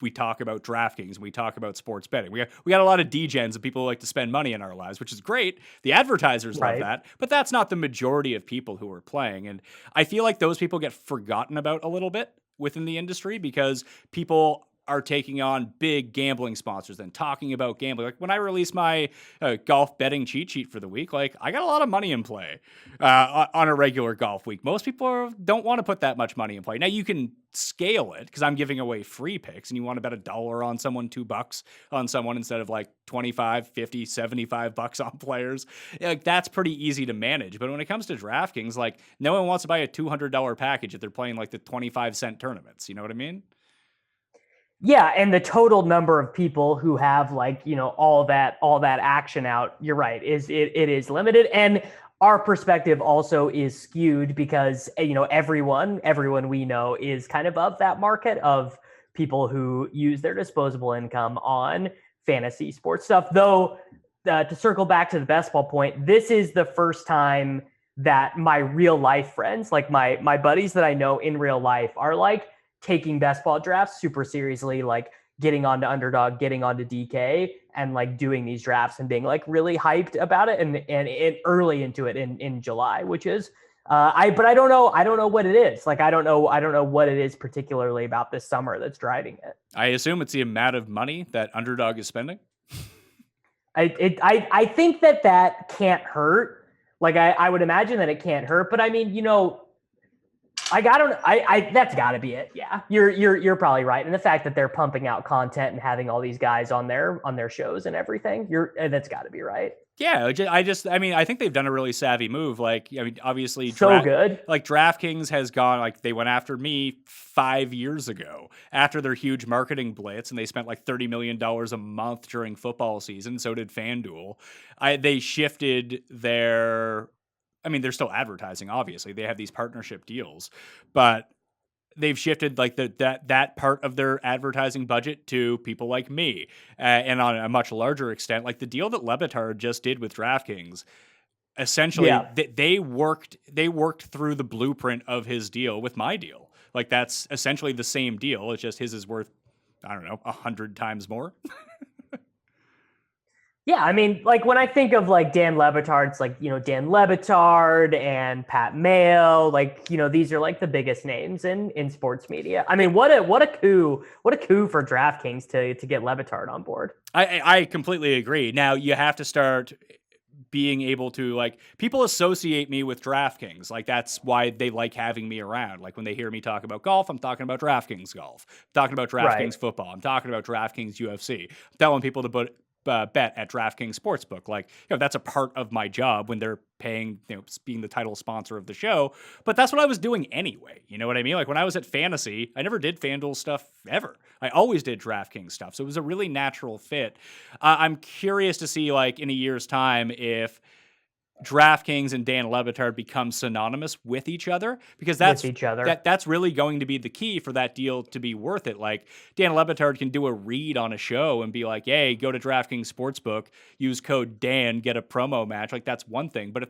we talk about DraftKings, we talk about sports betting. We got a lot of degens and people who like to spend money in our lives, which is great. The advertisers love that, but that's not the majority of people who are playing. And I feel like those people get forgotten about a little bit within the industry, because people are taking on big gambling sponsors and talking about gambling. Like when I released my golf betting cheat sheet for the week, like I got a lot of money in play on a regular golf week. Most people don't want to put that much money in play. Now you can scale it because I'm giving away free picks and you want to bet $1 on someone, $2 on someone instead of like 25, 50, 75 bucks on players. Like that's pretty easy to manage. But when it comes to DraftKings, like no one wants to buy a $200 package if they're playing like the 25-cent tournaments. You know what I mean? Yeah, and the total number of people who have like, all that action out, you're right, it is limited. And our perspective also is skewed because, everyone we know is kind of that market of people who use their disposable income on fantasy sports stuff. Though, to circle back to the best ball point, this is the first time that my real life friends, like my buddies that I know in real life, are like taking best ball drafts super seriously, like getting onto Underdog, getting onto DK, and like doing these drafts and being like really hyped about it and early into it in July, which is but I don't know what it is. Like I don't know what it is particularly about this summer that's driving it. I assume it's the amount of money that Underdog is spending. I think that can't hurt. Like I would imagine that it can't hurt, but I mean, that's got to be it. Yeah, you're probably right. And the fact that they're pumping out content and having all these guys on their shows and everything, that's got to be right. Yeah, I think they've done a really savvy move. Like, obviously, good. Like DraftKings has gone, like they went after me 5 years ago after their huge marketing blitz, and they spent like $30 million a month during football season. So did FanDuel. They shifted their. They're still advertising, obviously. They have these partnership deals, but they've shifted like that part of their advertising budget to people like me. And on a much larger extent, like the deal that Le Batard just did with DraftKings, essentially they worked through the blueprint of his deal with my deal. Like that's essentially the same deal. It's just his is worth, 100 times more. Yeah, like when I think of like Dan Le Batard, it's like, Dan Le Batard and Pat Mayo, like, these are like the biggest names in sports media. What a coup for DraftKings to get Le Batard on board. I completely agree. Now you have to start being able to, like, people associate me with DraftKings. Like that's why they like having me around. Like when they hear me talk about golf, I'm talking about DraftKings golf. I'm talking about DraftKings football. I'm talking about DraftKings UFC. I'm telling people to bet at DraftKings Sportsbook. Like, that's a part of my job when they're paying, being the title sponsor of the show. But that's what I was doing anyway. You know what I mean? Like when I was at Fantasy, I never did FanDuel stuff ever. I always did DraftKings stuff. So it was a really natural fit. I'm curious to see, like, in a year's time, if DraftKings and Dan Le Batard become synonymous with each other, because that's really going to be the key for that deal to be worth it. Like Dan Le Batard can do a read on a show and be like, hey, go to DraftKings Sportsbook, use code Dan, get a promo match. Like that's one thing. But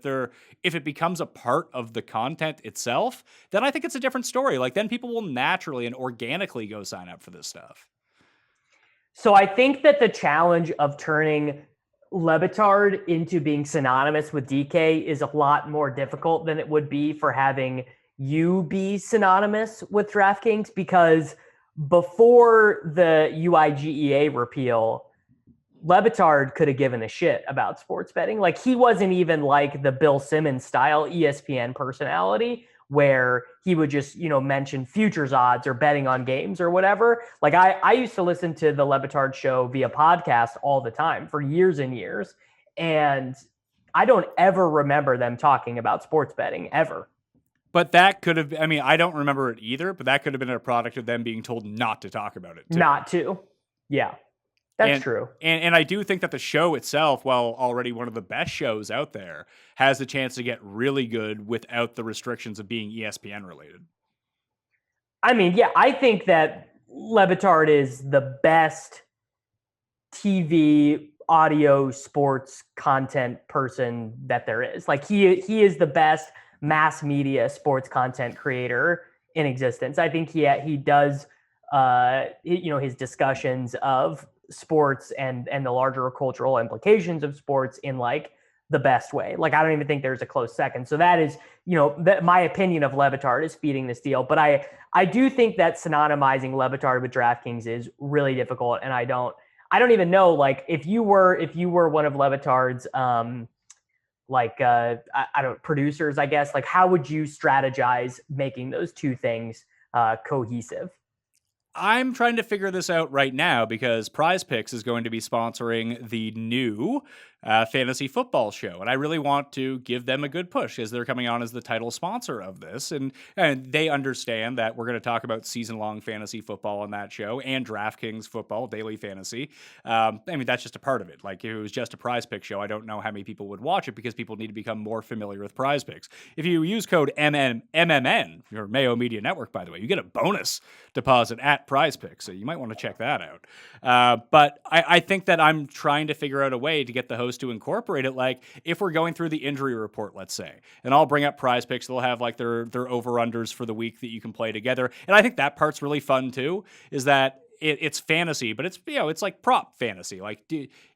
if it becomes a part of the content itself, then I think it's a different story. Like then people will naturally and organically go sign up for this stuff. So I think that the challenge of turning Le Batard into being synonymous with DK is a lot more difficult than it would be for having you be synonymous with DraftKings, because before the UIGEA repeal, Le Batard could have given a shit about sports betting. Like he wasn't even like the Bill Simmons style ESPN personality where he would just, mention futures odds or betting on games or whatever. Like I used to listen to the Le Batard show via podcast all the time for years and years. And I don't ever remember them talking about sports betting ever. But that could have, I don't remember it either, but that could have been a product of them being told not to talk about it too. Not to. Yeah. That's true. And I do think that the show itself, while already one of the best shows out there, has the chance to get really good without the restrictions of being ESPN related. I think that Le Batard is the best TV audio sports content person that there is. Like he is the best mass media sports content creator in existence. I think he does his discussions of sports and the larger cultural implications of sports in like the best way. Like, I don't even think there's a close second. So that is, my opinion of Levitard is feeding this deal. But I do think that synonymizing Levitard with DraftKings is really difficult. And I don't even know, like, if you were one of Levitard's, I don't producers, I guess, like, how would you strategize making those two things cohesive? I'm trying to figure this out right now because Prize Picks is going to be sponsoring the new fantasy football show. And I really want to give them a good push as they're coming on as the title sponsor of this. And they understand that we're going to talk about season-long fantasy football on that show and DraftKings football, daily fantasy. That's just a part of it. Like, if it was just a Prize Pick show, I don't know how many people would watch it because people need to become more familiar with Prize Picks. If you use code MMN, your Mayo Media Network, by the way, you get a bonus deposit at Prize Picks, so you might want to check that out. But I think that I'm trying to figure out a way to get the host to incorporate it. Like, if we're going through the injury report, let's say, and I'll bring up Prize Picks, they'll have like their over-unders for the week that you can play together. And I think that part's really fun too, is that it's fantasy, but it's like prop fantasy. Like,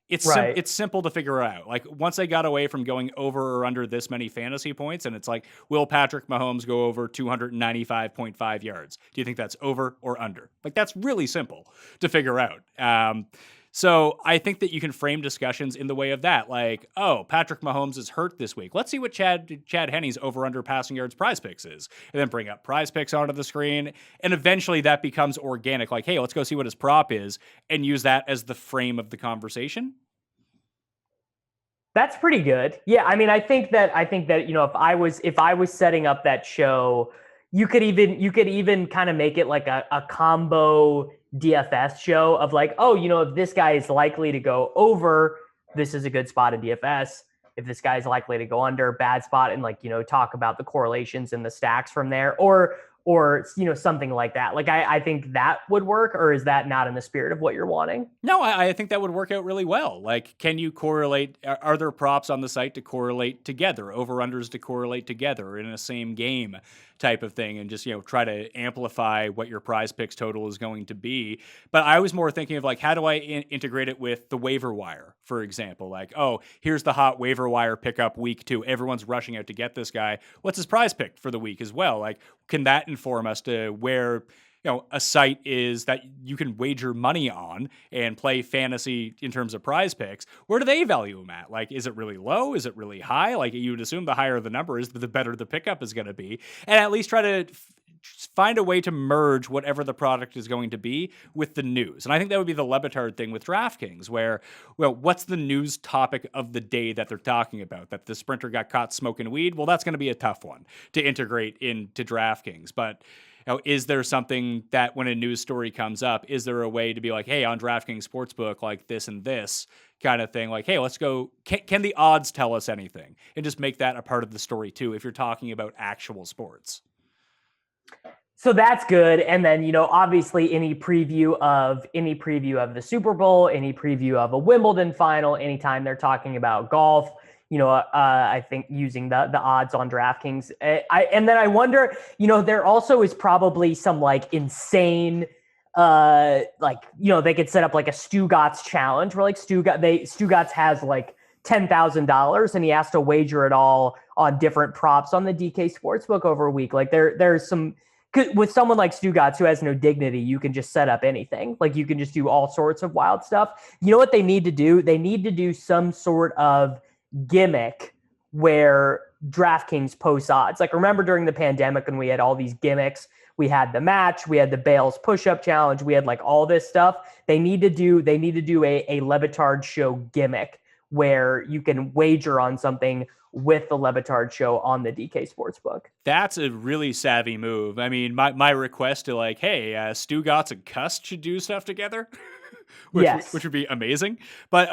it's simple to figure out. Like, once they got away from going over or under this many fantasy points, and it's like, will Patrick Mahomes go over 295.5 yards? Do you think that's over or under? Like, that's really simple to figure out. So I think that you can frame discussions in the way of that. Like, oh, Patrick Mahomes is hurt this week. Let's see what Chad Henne's over-under passing yards Prize Picks is. And then bring up Prize Picks onto the screen. And eventually that becomes organic. Like, hey, let's go see what his prop is and use that as the frame of the conversation. That's pretty good. Yeah, I think that if I was setting up that show, you could even kind of make it like a combo DFS show of like, oh, if this guy is likely to go over, this is a good spot in DFS. If this guy is likely to go under, bad spot, and talk about the correlations and the stacks from there, or something like that. Like, I think that would work, or is that not in the spirit of what you're wanting? No, I think that would work out really well. Like, can you correlate? Are there props on the site to correlate together, over-unders to correlate together in a same game type of thing, and just, try to amplify what your Prize Picks total is going to be? But I was more thinking of like, how do I integrate it with the waiver wire, for example? Like, oh, here's the hot waiver wire pickup week 2. Everyone's rushing out to get this guy. What's his prize pick for the week as well? Like, can that inform us to where a site is that you can wager money on and play fantasy in terms of Prize Picks? Where do they value them at? Like, is it really low? Is it really high? Like, you would assume the higher the number is, the better the pickup is going to be. And at least try to find a way to merge whatever the product is going to be with the news. And I think that would be the Levitard thing with DraftKings, where, what's the news topic of the day that they're talking about? That the sprinter got caught smoking weed? Well, that's going to be a tough one to integrate into DraftKings. But is there something that when a news story comes up, is there a way to be like, hey, on DraftKings Sportsbook, like this and this kind of thing? Like, hey, let's go. Can the odds tell us anything? And just make that a part of the story too, if you're talking about actual sports. So that's good. And then, obviously any preview of the Super Bowl, any preview of a Wimbledon final, anytime they're talking about golf, I think using the odds on DraftKings. And then I wonder, there also is probably some like insane, they could set up like a Stugatz challenge where like Stugatz has like $10,000 and he has to wager it all on different props on the DK Sportsbook over a week. Like there's some, with someone like Stugatz who has no dignity, you can just set up anything. Like, you can just do all sorts of wild stuff. You know what they need to do? They need to do some sort of gimmick where DraftKings posts odds. Like, remember during the pandemic when we had all these gimmicks? We had the match, we had the Bales push-up challenge, we had like all this stuff. They need to do a Levitard show gimmick where you can wager on something with the Levitard show on the DK Sportsbook. That's a really savvy move. I mean, my request to like, hey, Stugatz and Cust should do stuff together, which would be amazing. But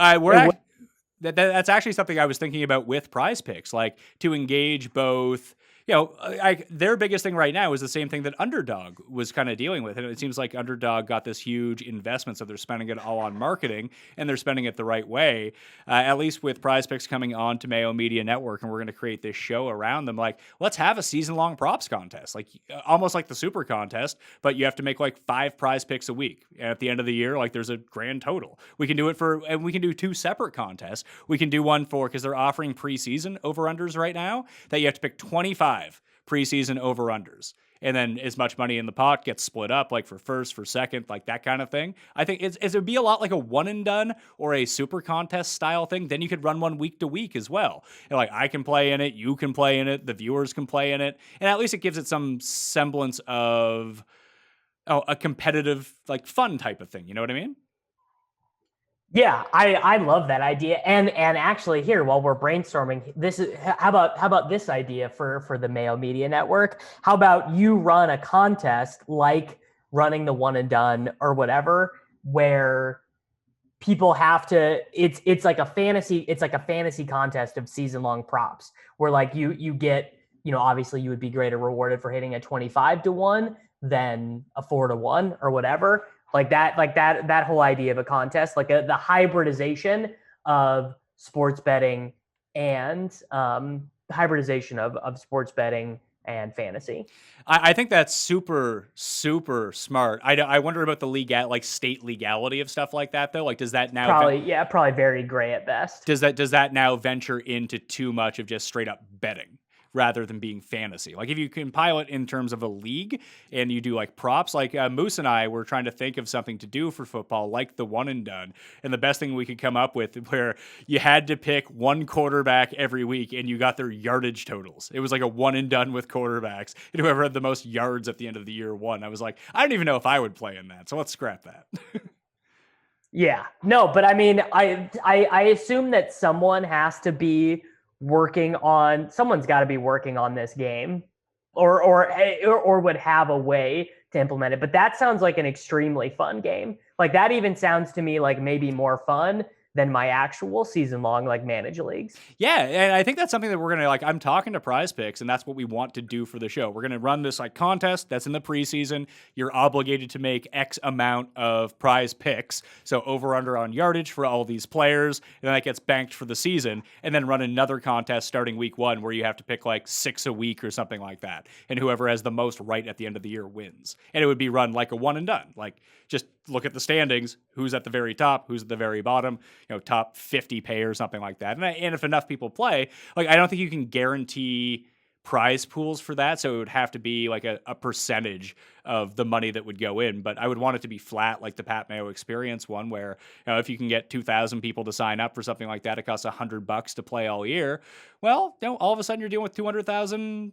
that's actually something I was thinking about with Prize Picks, like to engage both, their biggest thing right now is the same thing that Underdog was kind of dealing with. And it seems like Underdog got this huge investment, so they're spending it all on marketing, and they're spending it the right way. At least with Prize Picks coming on to Mayo Media Network, and we're going to create this show around them. Like, let's have a season-long props contest, like almost like the Super Contest, but you have to make like 5 prize picks a week. And at the end of the year, like there's a grand total. We can do it and we can do 2 separate contests. We can do one because they're offering preseason over-unders right now that you have to pick 25 preseason over-unders, and then as much money in the pot gets split up, like for first, for second, like that kind of thing. I think it would be a lot like a one and done or a super contest style thing. Then you could run one week to week as well. And like I can play in it, you can play in it, the viewers can play in it, and at least it gives it some semblance of a competitive, like fun type of thing. You know what I mean? Yeah, I love that idea. And actually here, while we're brainstorming, how about this idea for the Mayo Media Network? How about you run a contest like running the one and done or whatever, where people have to it's like a fantasy contest of season long props where like you get, obviously you would be greater rewarded for hitting a 25-1 than a 4-1 or whatever. Like that whole idea of a contest, like the hybridization of sports betting and hybridization of sports betting and fantasy. I think that's super, super smart. I wonder about the state legality of stuff like that though. Like, does that now probably very gray at best. Does that now venture into too much of just straight up betting rather than being fantasy? Like if you compile it in terms of a league and you do like props, like Moose and I were trying to think of something to do for football, like the one and done. And the best thing we could come up with where you had to pick one quarterback every week and you got their yardage totals. It was like a one and done with quarterbacks, and whoever had the most yards at the end of the year won. I was like, I don't even know if I would play in that. So let's scrap that. Yeah, no, but I mean, I assume that someone's got to be working on this game or would have a way to implement it. But that sounds like an extremely fun game. Like that even sounds to me like maybe more fun than my actual season long, like manage leagues. Yeah. And I think that's something that we're going to I'm talking to Prize Picks, and that's what we want to do for the show. We're going to run this like contest that's in the preseason. You're obligated to make X amount of prize picks. So over under on yardage for all these players. And then that gets banked for the season, and then run another contest starting week 1 where you have to pick like 6 a week or something like that. And whoever has the most right at the end of the year wins. And it would be run like a one and done. Like just look at the standings, who's at the very top, who's at the very bottom, top 50 pay or something like that. And if enough people play, like I don't think you can guarantee prize pools for that. So it would have to be like a percentage of the money that would go in. But I would want it to be flat, like the Pat Mayo Experience one, where if you can get 2,000 people to sign up for something like that, it costs $100 to play all year. Well, all of a sudden you're dealing with 200,000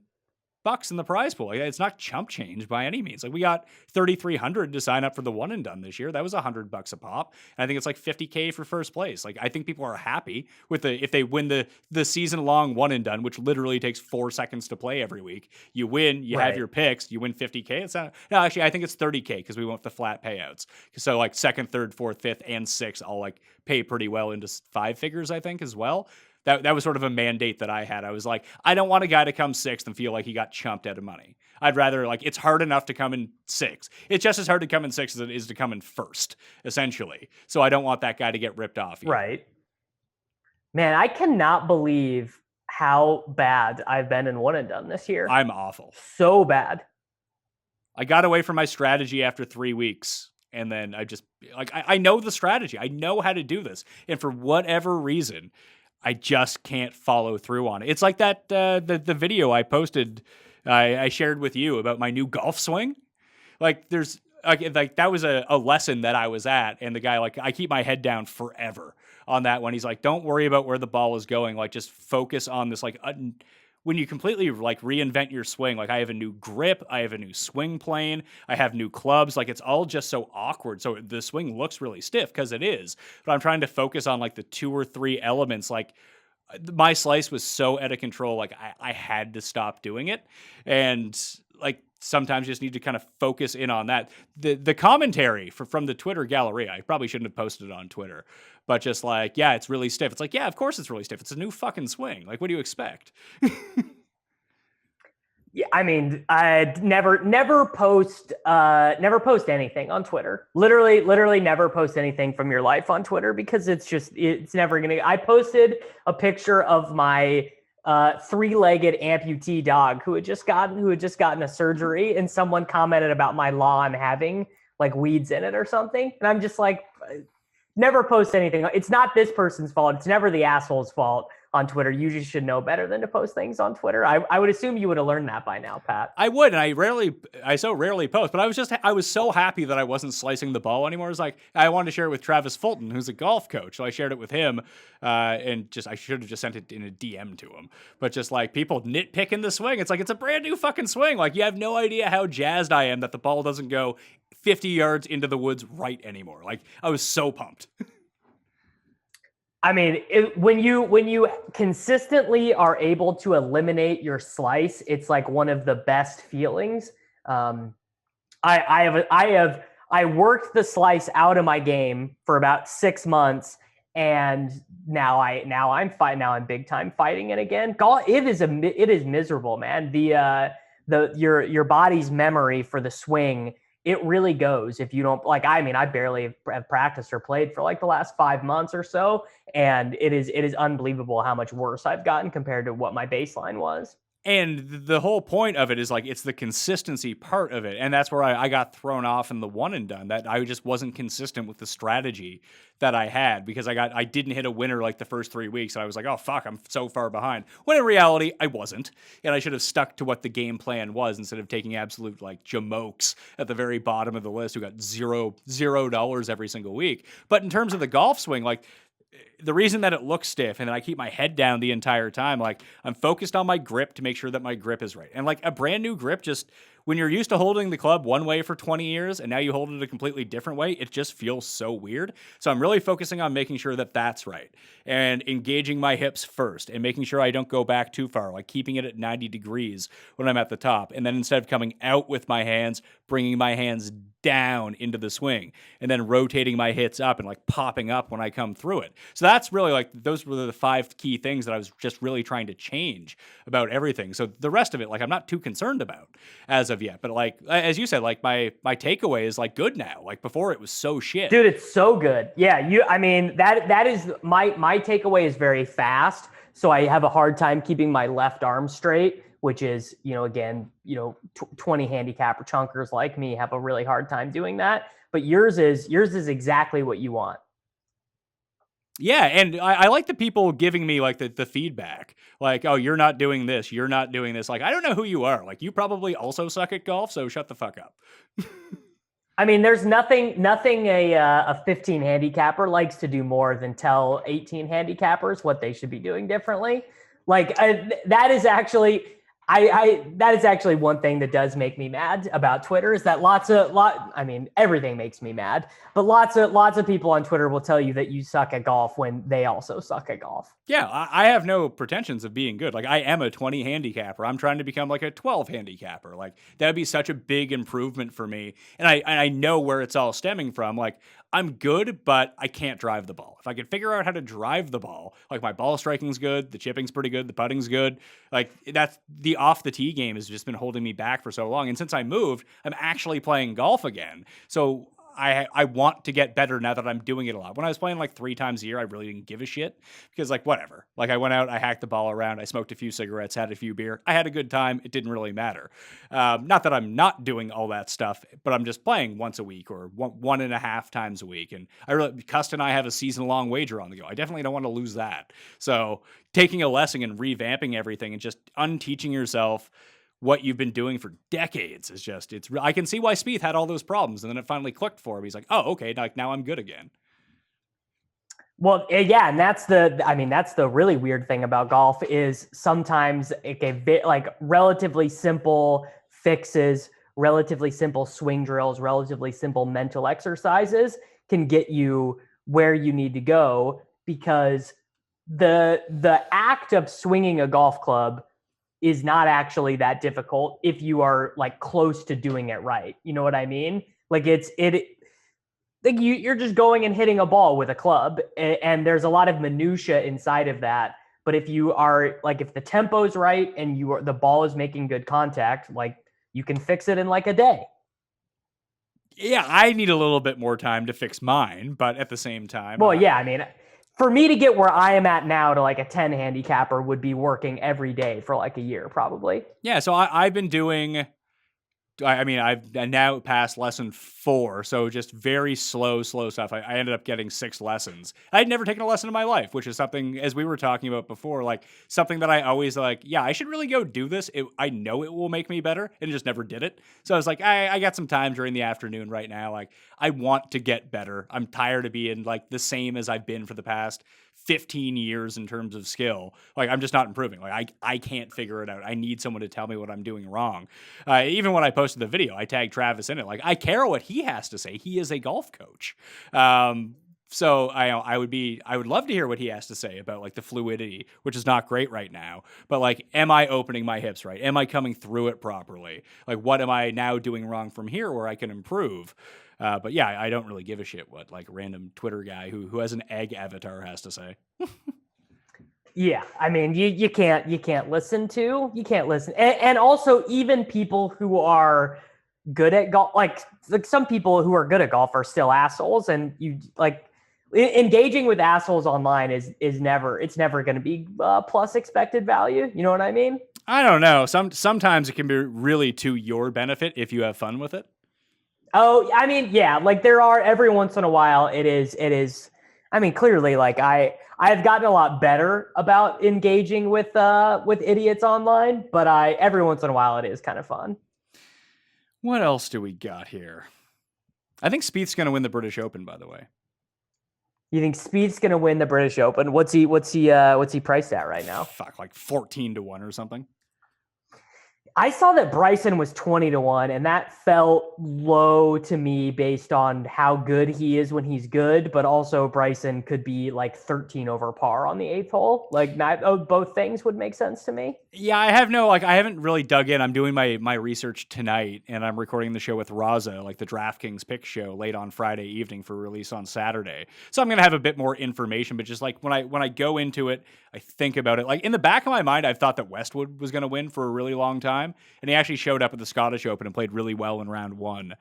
bucks in the prize pool. It's not chump change by any means. Like we got 3,300 to sign up for the one and done this year. That was $100 a pop. And I think it's like $50K for first place. Like I think people are happy with if they win the season long one and done, which literally takes 4 seconds to play every week. You win, you have your picks, you win $50K. Actually, I think it's $30K because we went with the flat payouts. So like second, third, fourth, fifth, and sixth all like pay pretty well into 5 figures, I think, as well. That was sort of a mandate that I had. I was like, I don't want a guy to come 6th and feel like he got chumped out of money. I'd rather, it's hard enough to come in 6th. It's just as hard to come in 6th as it is to come in 1st, essentially. So I don't want that guy to get ripped off either. Right. Man, I cannot believe how bad I've been in one and done this year. I'm awful. So bad. I got away from my strategy after 3 weeks. And then I just, I know the strategy. I know how to do this. And for whatever reason, I just can't follow through on it. It's like that the video I posted, I shared with you about my new golf swing. Like there's like that was a lesson that I was at, and the guy I keep my head down forever on that one. He's like, don't worry about where the ball is going. Like just focus on this when you completely reinvent your swing, I have a new grip, I have a new swing plane, I have new clubs, it's all just so awkward. So the swing looks really stiff because it is, but I'm trying to focus on the 2 or 3 elements. My slice was so out of control, I had to stop doing it. And sometimes you just need to kind of focus in on that. The commentary from the Twitter gallery, I probably shouldn't have posted it on Twitter, but just yeah, it's really stiff. It's yeah, of course it's really stiff. It's a new fucking swing. What do you expect? Yeah, I mean, I never post anything on Twitter. Literally never post anything from your life on Twitter because it's never gonna. I posted a picture of my three-legged amputee dog who had just gotten a surgery, and someone commented about my lawn having like weeds in it or something, and I'm just like, never post anything. It's not this person's fault. It's never the asshole's fault on Twitter. You just should know better than to post things on Twitter. I would assume you would have learned that by now, Pat. I would, and I so rarely post, but I was so happy that I wasn't slicing the ball anymore. It's like, I wanted to share it with Travis Fulton, who's a golf coach. So I shared it with him, and I should have just sent it in a DM to him. But just like people nitpicking the swing, it's like, it's a brand new fucking swing. Like, you have no idea how jazzed I am that the ball doesn't go 50 yards into the woods right anymore. Like, I was so pumped. I mean, when you consistently are able to eliminate your slice, it's like one of the best feelings. I worked the slice out of my game for about 6 months, and now I'm big time fighting it again. It is miserable, man. Your body's memory for the swing, it really goes if you don't like. I mean, I barely have practiced or played for like the last 5 months or so, and it is unbelievable how much worse I've gotten compared to what my baseline was. And the whole point of it is like, it's the consistency part of it. And that's where I got thrown off in the one and done, that I just wasn't consistent with the strategy that I had, because I didn't hit a winner like the first 3 weeks. And I was like, oh fuck, I'm so far behind. When in reality, I wasn't. And I should have stuck to what the game plan was instead of taking absolute like jamokes at the very bottom of the list who got $0 every single week. But in terms of the golf swing, like, the reason that it looks stiff and that I keep my head down the entire time, like, I'm focused on my grip to make sure that my grip is right. And like, a brand new grip, just when you're used to holding the club one way for 20 years and now you hold it a completely different way, it just feels so weird. So I'm really focusing on making sure that that's right and engaging my hips first and making sure I don't go back too far, like keeping it at 90 degrees when I'm at the top. And then instead of coming out with my hands, bringing my hands down into the swing and then rotating my hits up and like popping up when I come through it. So that's really like, those were the 5 key things that I was just really trying to change about everything. So the rest of it, like, I'm not too concerned about as of yet. But like, as you said, like my takeaway is like good now. Like before it was so shit. Dude, it's so good. Yeah, I mean, that is my takeaway is very fast. So I have a hard time keeping my left arm straight, which is, again, 20 handicapper chunkers like me have a really hard time doing that. But yours is exactly what you want. Yeah, and I like the people giving me like the feedback, like, oh, you're not doing this, you're not doing this. Like, I don't know who you are. Like, you probably also suck at golf, so shut the fuck up. I mean, there's nothing a 15 handicapper likes to do more than tell 18 handicappers what they should be doing differently. Like, that is actually one thing that does make me mad about Twitter, is that everything makes me mad, but lots of people on Twitter will tell you that you suck at golf when they also suck at golf. Yeah, I have no pretensions of being good. Like, I am a 20 handicapper. I'm trying to become like a 12 handicapper. Like, that would be such a big improvement for me. And I know where it's all stemming from. Like, I'm good, but I can't drive the ball. If I could figure out how to drive the ball, like my ball striking's good, the chipping's pretty good, the putting's good. Like, that's the off the tee game has just been holding me back for so long. And since I moved, I'm actually playing golf again. So I want to get better now that I'm doing it a lot. When I was playing like 3 times a year, I really didn't give a shit because like, whatever. Like, I went out, I hacked the ball around, I smoked a few cigarettes, had a few beer. I had a good time. It didn't really matter. Not that I'm not doing all that stuff, but I'm just playing once a week or 1.5 times a week. And Cust and I have a season-long wager on the go. I definitely don't want to lose that. So taking a lesson and revamping everything and just unteaching yourself what you've been doing for decades is just, I can see why Spieth had all those problems. And then it finally clicked for him. He's like, oh, okay. Like, now I'm good again. Well, yeah. And that's the really weird thing about golf is sometimes like relatively simple fixes, relatively simple swing drills, relatively simple mental exercises can get you where you need to go, because the act of swinging a golf club is not actually that difficult if you are like close to doing it right. You know what I mean? Like you're just going and hitting a ball with a club, and there's a lot of minutia inside of that. But if you are like, if the tempo's right and the ball is making good contact, like you can fix it in like a day. Yeah, I need a little bit more time to fix mine, but at the same time, Well, yeah, I mean, for me to get where I am at now to like a 10 handicapper would be working every day for like a year, probably. yeah. So I've been doing. I mean, I've now passed lesson 4, so just very slow stuff. I ended up getting 6 lessons. I'd never taken a lesson in my life, which is something, as we were talking about before, like something that I always like, yeah, I should really go do this. I know it will make me better, and just never did it. So I was like, I got some time during the afternoon right now. Like, I want to get better. I'm tired of being like the same as I've been for the past 15 years in terms of skill. Like, I'm just not improving. Like, I can't figure it out. I need someone to tell me what I'm doing wrong. Even when I posted the video, I tagged Travis in it. Like, I care what he has to say. He is a golf coach. So I would love to hear what he has to say about like the fluidity, which is not great right now. But like, am I opening my hips right? Am I coming through it properly? Like, what am I now doing wrong from here where I can improve? But yeah, I don't really give a shit what like random Twitter guy who has an egg avatar has to say. Yeah, I mean, you can't listen. And also, even people who are good at golf, like some people who are good at golf are still assholes, and you like engaging with assholes online is never going to be plus expected value. You know what I mean? I don't know. Sometimes it can be really to your benefit if you have fun with it. Oh, I mean, yeah, like there are every once in a while. It is. I mean, clearly, like I have gotten a lot better about engaging with idiots online, but every once in a while it is kind of fun. What else do we got here? I think Spieth's going to win the British Open, by the way. You think Spieth's going to win the British Open? What's he priced at right now? Fuck, like 14-1 or something. I saw that Bryson was 20-1, and that felt low to me based on how good he is when he's good, but also Bryson could be like 13 over par on the 8th hole. Like, both things would make sense to me. Yeah, I haven't really dug in. I'm doing my research tonight, and I'm recording the show with Raza, like the DraftKings pick show, late on Friday evening for release on Saturday. So I'm gonna have a bit more information, but just like when I go into it, I think about it. Like in the back of my mind, I've thought that Westwood was gonna win for a really long time. And he actually showed up at the Scottish Open and played really well in round 1.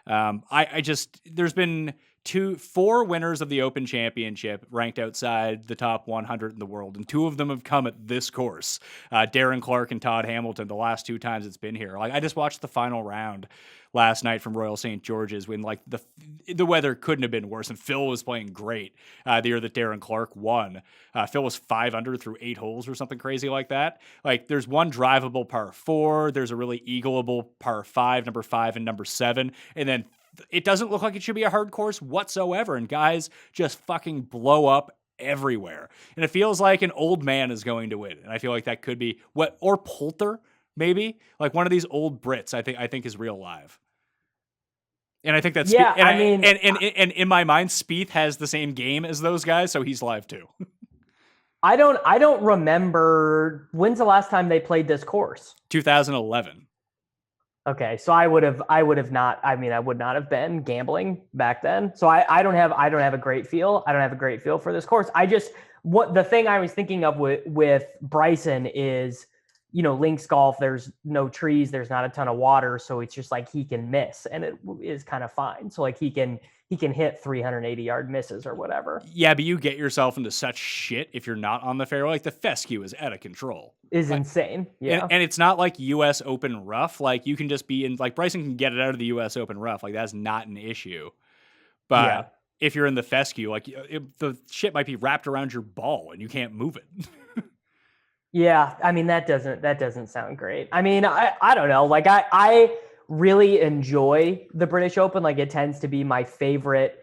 There's been 4 winners of the Open Championship ranked outside the top 100 in the world, and 2 of them have come at this course. Darren Clark and Todd Hamilton, the last 2 times it's been here. Like, I just watched the final round last night from Royal St. George's when like the weather couldn't have been worse, and Phil was playing great the year that Darren Clark won. Phil was 5 under through 8 holes or something crazy like that. Like, there's one drivable par 4, there's a really eagleable par 5, number 5 and number 7, and then it doesn't look like it should be a hard course whatsoever, and guys just fucking blow up everywhere. And it feels like an old man is going to win, and I feel like that could be or Poulter, maybe like one of these old Brits. I think is real live. And I think that's and in my mind, Spieth has the same game as those guys, so he's live too. I don't remember when's the last time they played this course. 2011. Okay, so I would not have been gambling back then. So I don't have a great feel. I don't have a great feel for this course. The thing I was thinking of with Bryson is, you know, links golf, there's no trees, there's not a ton of water, so it's just like he can miss, and it is kind of fine. So like he can hit 380-yard misses or whatever. Yeah, but you get yourself into such shit if you're not on the fairway. Like, the fescue is out of control. Insane. Yeah. And it's not like U.S. Open rough. Like, you can just be in, like, Bryson can get it out of the U.S. Open rough. Like, that's not an issue. But if you're in the fescue, like, the shit might be wrapped around your ball and you can't move it. Yeah, I mean, that doesn't sound great. I mean, I don't know. Like, I really enjoy the British Open. Like, it tends to be my favorite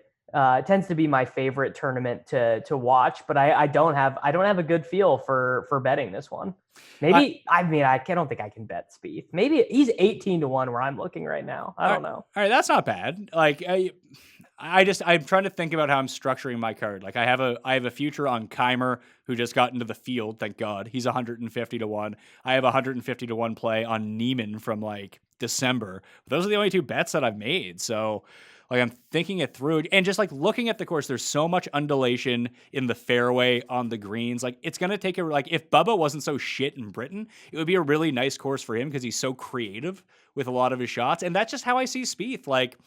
tournament to watch, but I don't have a good feel for betting this one. Maybe I don't think I can bet Spieth. Maybe he's 18-1 where I'm looking right now. I don't know. All right, that's not bad. Like, I'm trying to think about how I'm structuring my card. Like, I have a future on Keimer, who just got into the field. Thank God. He's 150-1. I have 150-1 play on Neiman from like December. Those are the only 2 bets that I've made. So, Like I'm thinking it through and just like looking at the course, there's so much undulation in the fairway on the greens. Like it's going to take if Bubba wasn't so shit in Britain, it would be a really nice course for him because he's so creative with a lot of his shots. And that's just how I see Spieth. Like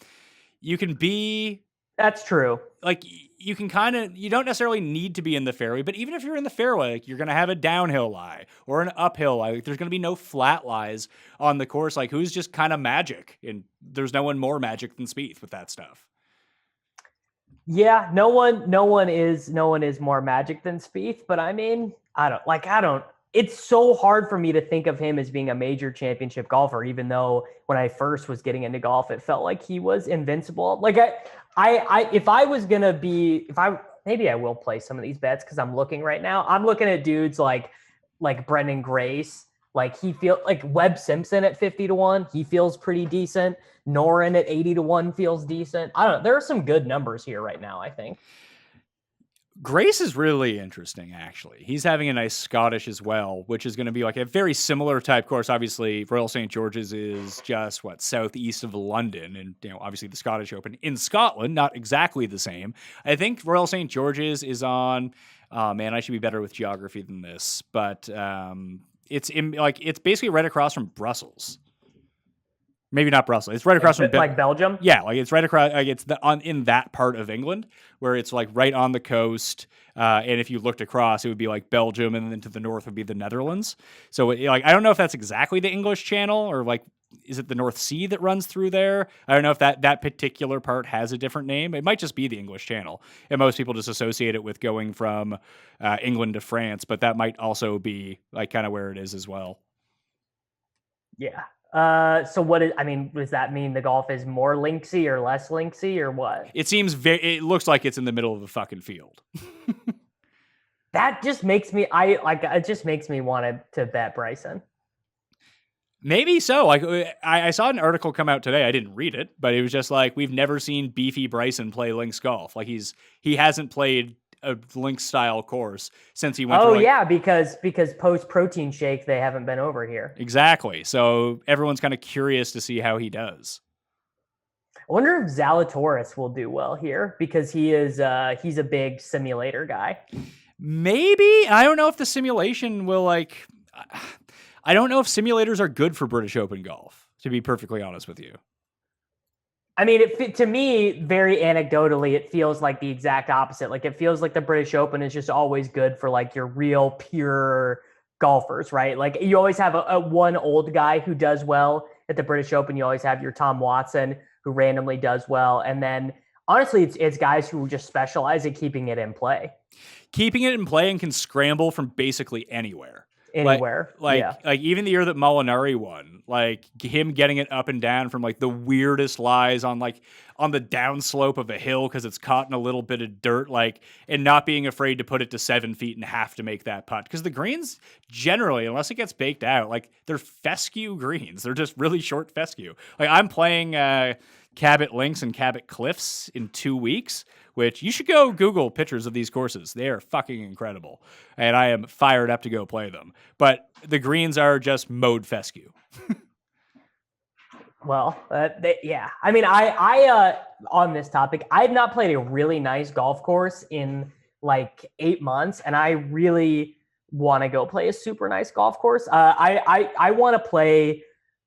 you can be... That's true. Like you can you don't necessarily need to be in the fairway, but even if you're in the fairway, like you're going to have a downhill lie or an uphill lie. Like there's going to be no flat lies on the course. Like who's just kind of magic, and there's no one more magic than Spieth with that stuff. Yeah, no one is more magic than Spieth, but I mean, I don't. It's so hard for me to think of him as being a major championship golfer, even though when I first was getting into golf, it felt like he was invincible. Like maybe I will play some of these bets because I'm looking right now. I'm looking at dudes like Brendan Grace. Like he feels like Webb Simpson at 50-1. He feels pretty decent. Noren at 80-1 feels decent. I don't know. There are some good numbers here right now, I think. Grace is really interesting, actually. He's having a nice Scottish as well, which is going to be like a very similar type course. Obviously, Royal St. George's is just southeast of London, and obviously the Scottish Open in Scotland, not exactly the same. I think Royal St. George's is on. Oh man, I should be better with geography than this, but it's basically right across from Brussels. Maybe not Brussels. It's right across from Belgium. Yeah, like it's right across. Like it's in that part of England where it's like right on the coast. And if you looked across, it would be like Belgium, and then to the north would be the Netherlands. So I don't know if that's exactly the English Channel or is it the North Sea that runs through there? I don't know if that particular part has a different name. It might just be the English Channel, and most people just associate it with going from England to France. But that might also be like kind of where it is as well. Yeah. So does that mean the golf is more linksy or less linksy or what? It seems it looks like it's in the middle of a fucking field. That just makes me, it just makes me want to bet Bryson. Maybe so. Like I saw an article come out today. I didn't read it, but it was just like, we've never seen beefy Bryson play links golf. Like he hasn't played a links style course since he went. Because post protein shake, they haven't been over here. Exactly. So everyone's kind of curious to see how he does. I wonder if Zalatoris will do well here because he's a big simulator guy. Maybe. I don't know if the simulation will I don't know if simulators are good for British Open golf, to be perfectly honest with you. I mean, to me, very anecdotally, it feels like the exact opposite. Like it feels like the British Open is just always good for like your real pure golfers, right? Like you always have a one old guy who does well at the British Open. You always have your Tom Watson who randomly does well. And then honestly, it's guys who just specialize at keeping it in play. Keeping it in play and can scramble from basically anywhere. Like even the year that Molinari won, like him getting it up and down from like the weirdest lies on the downslope of a hill because it's caught in a little bit of dirt, and not being afraid to put it to 7 feet and have to make that putt. Because the greens generally, unless it gets baked out, they're fescue greens. They're just really short fescue. Like I'm playing Cabot Links and Cabot Cliffs in 2 weeks, which you should go Google pictures of these courses. They are fucking incredible. And I am fired up to go play them. But the greens are just mode fescue. Well, yeah. I mean, I on this topic, I've not played a really nice golf course in 8 months, and I really want to go play a super nice golf course. I want to play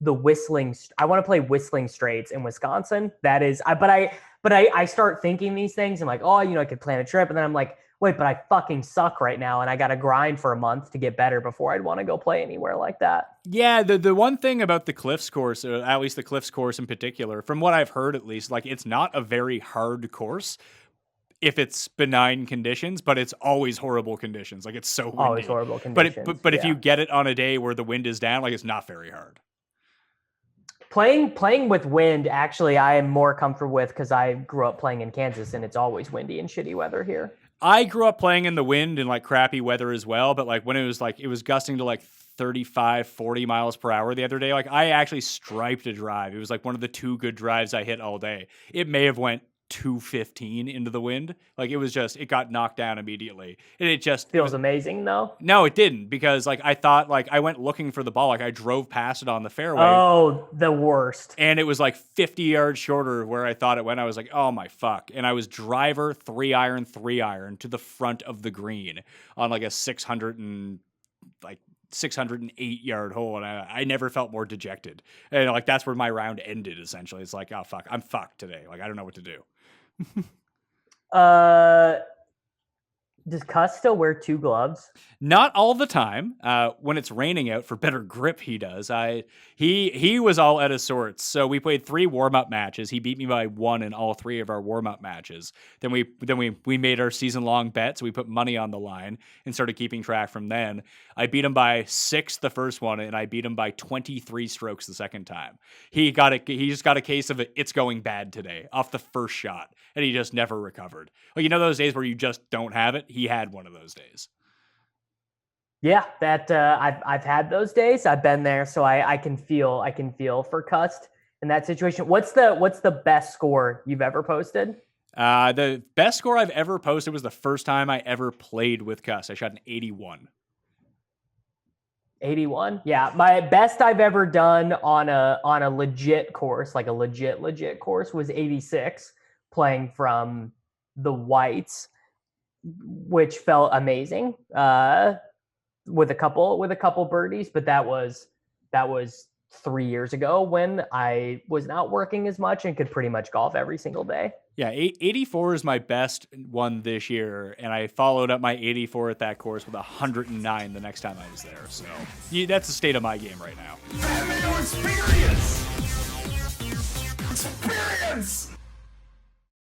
I want to play Whistling Straits in Wisconsin. That is, but I start thinking these things. I'm like, oh, I could plan a trip, and then I'm like, wait, but I fucking suck right now, and I got to grind for a month to get better before I'd want to go play anywhere like that. Yeah, the one thing about the Cliffs course, or at least the Cliffs course in particular, from what I've heard at least, it's not a very hard course if it's benign conditions, but it's always horrible conditions. It's so windy. Always horrible conditions. But if you get it on a day where the wind is down, it's not very hard. Playing with wind, actually, I am more comfortable with because I grew up playing in Kansas, and it's always windy and shitty weather here. I grew up playing in the wind and crappy weather as well, but when it was gusting to 35, 40 miles per hour the other day, I actually striped a drive. It was one of the 2 good drives I hit all day. It may have went 215 into the wind. Like it got knocked down immediately. And Feels amazing though. No, it didn't, because like I thought, like I went looking for the ball, like I drove past it on the fairway. Oh, the worst. And it was like 50 yards shorter of where I thought it went. I was like, oh my fuck. And I was driver 3-iron to the front of the green on like a 608-yard hole, and I never felt more dejected. And like that's where my round ended essentially. It's like, oh fuck, I'm fucked today. Like I don't know what to do. Does Cuss still wear 2 gloves? Not all the time. When it's raining out, for better grip, he does. He was all out of sorts. So we played 3 warm-up matches. He beat me by 1 in all 3 of our warm-up matches. Then we made our season-long bet, so we put money on the line and started keeping track from then. I beat him by 6 the first one, and I beat him by 23 strokes the second time. He just got a case of it's going bad today off the first shot, and he just never recovered. Like, you know those days where you just don't have it? He had one of those days. Yeah, that I've had those days. I've been there, so I can feel for Cust in that situation. What's the best score you've ever posted? The best score I've ever posted was the first time I ever played with Cuss. I shot an 81. 81? Yeah, my best I've ever done on a legit course, like a legit course, was 86, playing from the whites, which felt amazing. With a couple birdies, but that was 3 years ago when I was not working as much and could pretty much golf every single day. Yeah, 84 is my best one this year, and I followed up my 84 at that course with 109 the next time I was there. So that's the state of my game right now. Mayo experience. Experience.